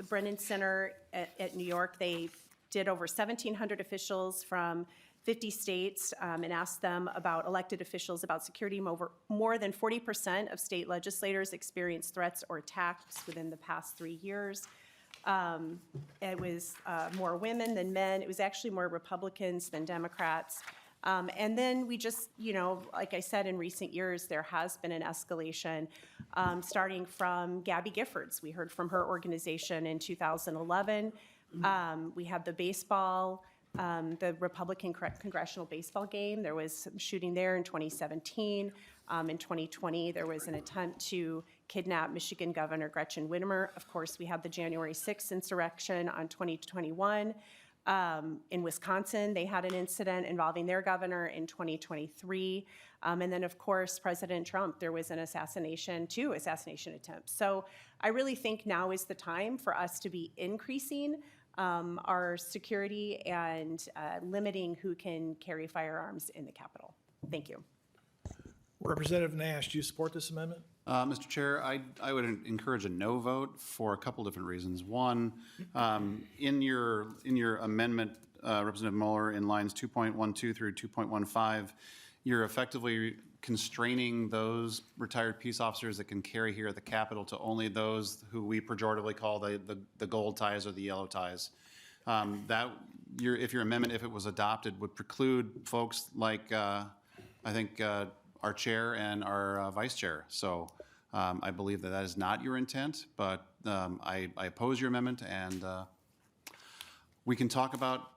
Brennan Center at New York. They did over 1,700 officials from 50 states and asked them about elected officials about security. More than 40% of state legislators experienced threats or attacks within the past 3 years. It was more women than men. It was actually more Republicans than Democrats. And then we just, like I said, in recent years, there has been an escalation, starting from Gabby Giffords. We heard from her organization in 2011. We had the baseball, the Republican congressional baseball game. There was some shooting there in 2017. In 2020, there was an attempt to kidnap Michigan Governor Gretchen Whitmer. Of course, we had the January 6th insurrection on 2021. In Wisconsin, they had an incident involving their governor in 2023. And then, of course, President Trump, there was an two assassination attempts. So I really think now is the time for us to be increasing our security and limiting who can carry firearms in the Capitol. Thank you. Representative Nash, do you support this amendment? Mr. Chair, I would encourage a no vote for a couple different reasons. One, in your amendment, Representative Mueller, in lines 2.12 through 2.15, you're effectively constraining those retired peace officers that can carry here at the Capitol to only those who we pejoratively call the gold ties or the yellow ties. If your amendment, if it was adopted, would preclude folks like, I think, our chair and our vice chair. So I believe that is not your intent, but I oppose your amendment, and we can talk about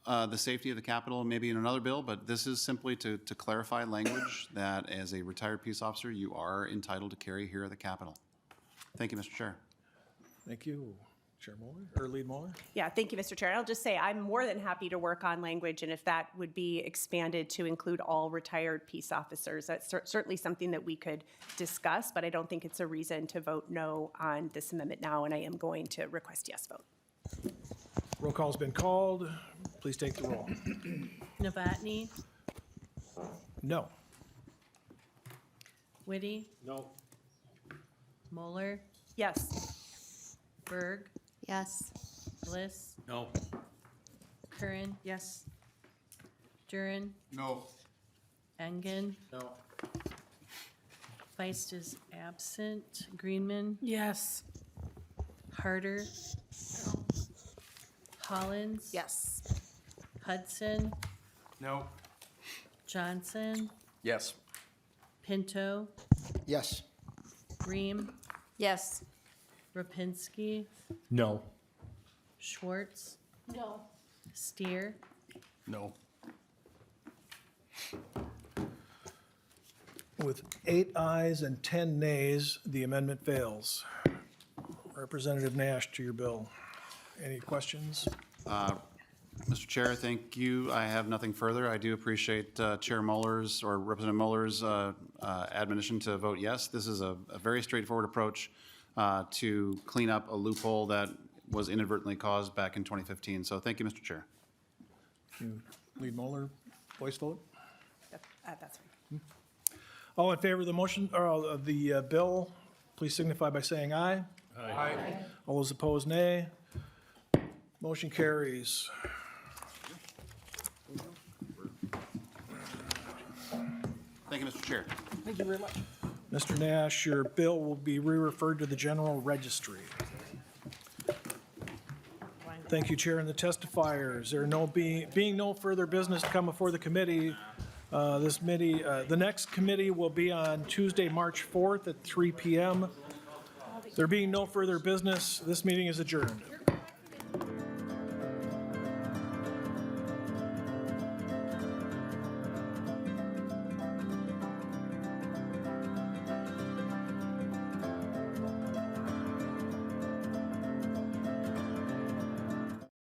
the safety of the Capitol maybe in another bill, but this is simply to clarify language that as a retired peace officer, you are entitled to carry here at the Capitol. Thank you, Mr. Chair. Thank you. Chair Mueller, or Lead Mueller? Yeah, thank you, Mr. Chair. And I'll just say, I'm more than happy to work on language, and if that would be expanded to include all retired peace officers, that's certainly something that we could discuss, but I don't think it's a reason to vote no on this amendment now, and I am going to request yes vote. Roll call's been called. Please take the roll. Novotny, No. Whitty, No. Moeller, Yes. Berg, Yes. Bliss, No. Curran, Yes. Duren, No. Engen, No. Feist is absent, Greenman, Yes. Harder, Hollins, Yes. Hudson, No. Johnson, Yes. Pinto, Yes. Ream, Yes. Rapinski, No. Schwartz. No. Steer, No. With 8 ayes and 10 nays, the amendment fails. Representative Nash, to your bill. Any questions? Mr. Chair, thank you. I have nothing further. I do appreciate Chair Muller's or Representative Muller's admonition to vote yes. This is a very straightforward approach to clean up a loophole that was inadvertently caused back in 2015. So thank you, Mr. Chair. Lead Mueller, voice vote? That's fine. All in favor of the motion, or of the bill, please signify by saying aye. Aye. All those opposed, nay. Motion carries. Thank you, Mr. Chair. Thank you very much. Mr. Nash, your bill will be re-referred to the general registry. Thank you, Chair, and the testifiers. There being no further business to come before the committee, the next committee will be on Tuesday, March 4th at 3 p.m. There being no further business, this meeting is adjourned.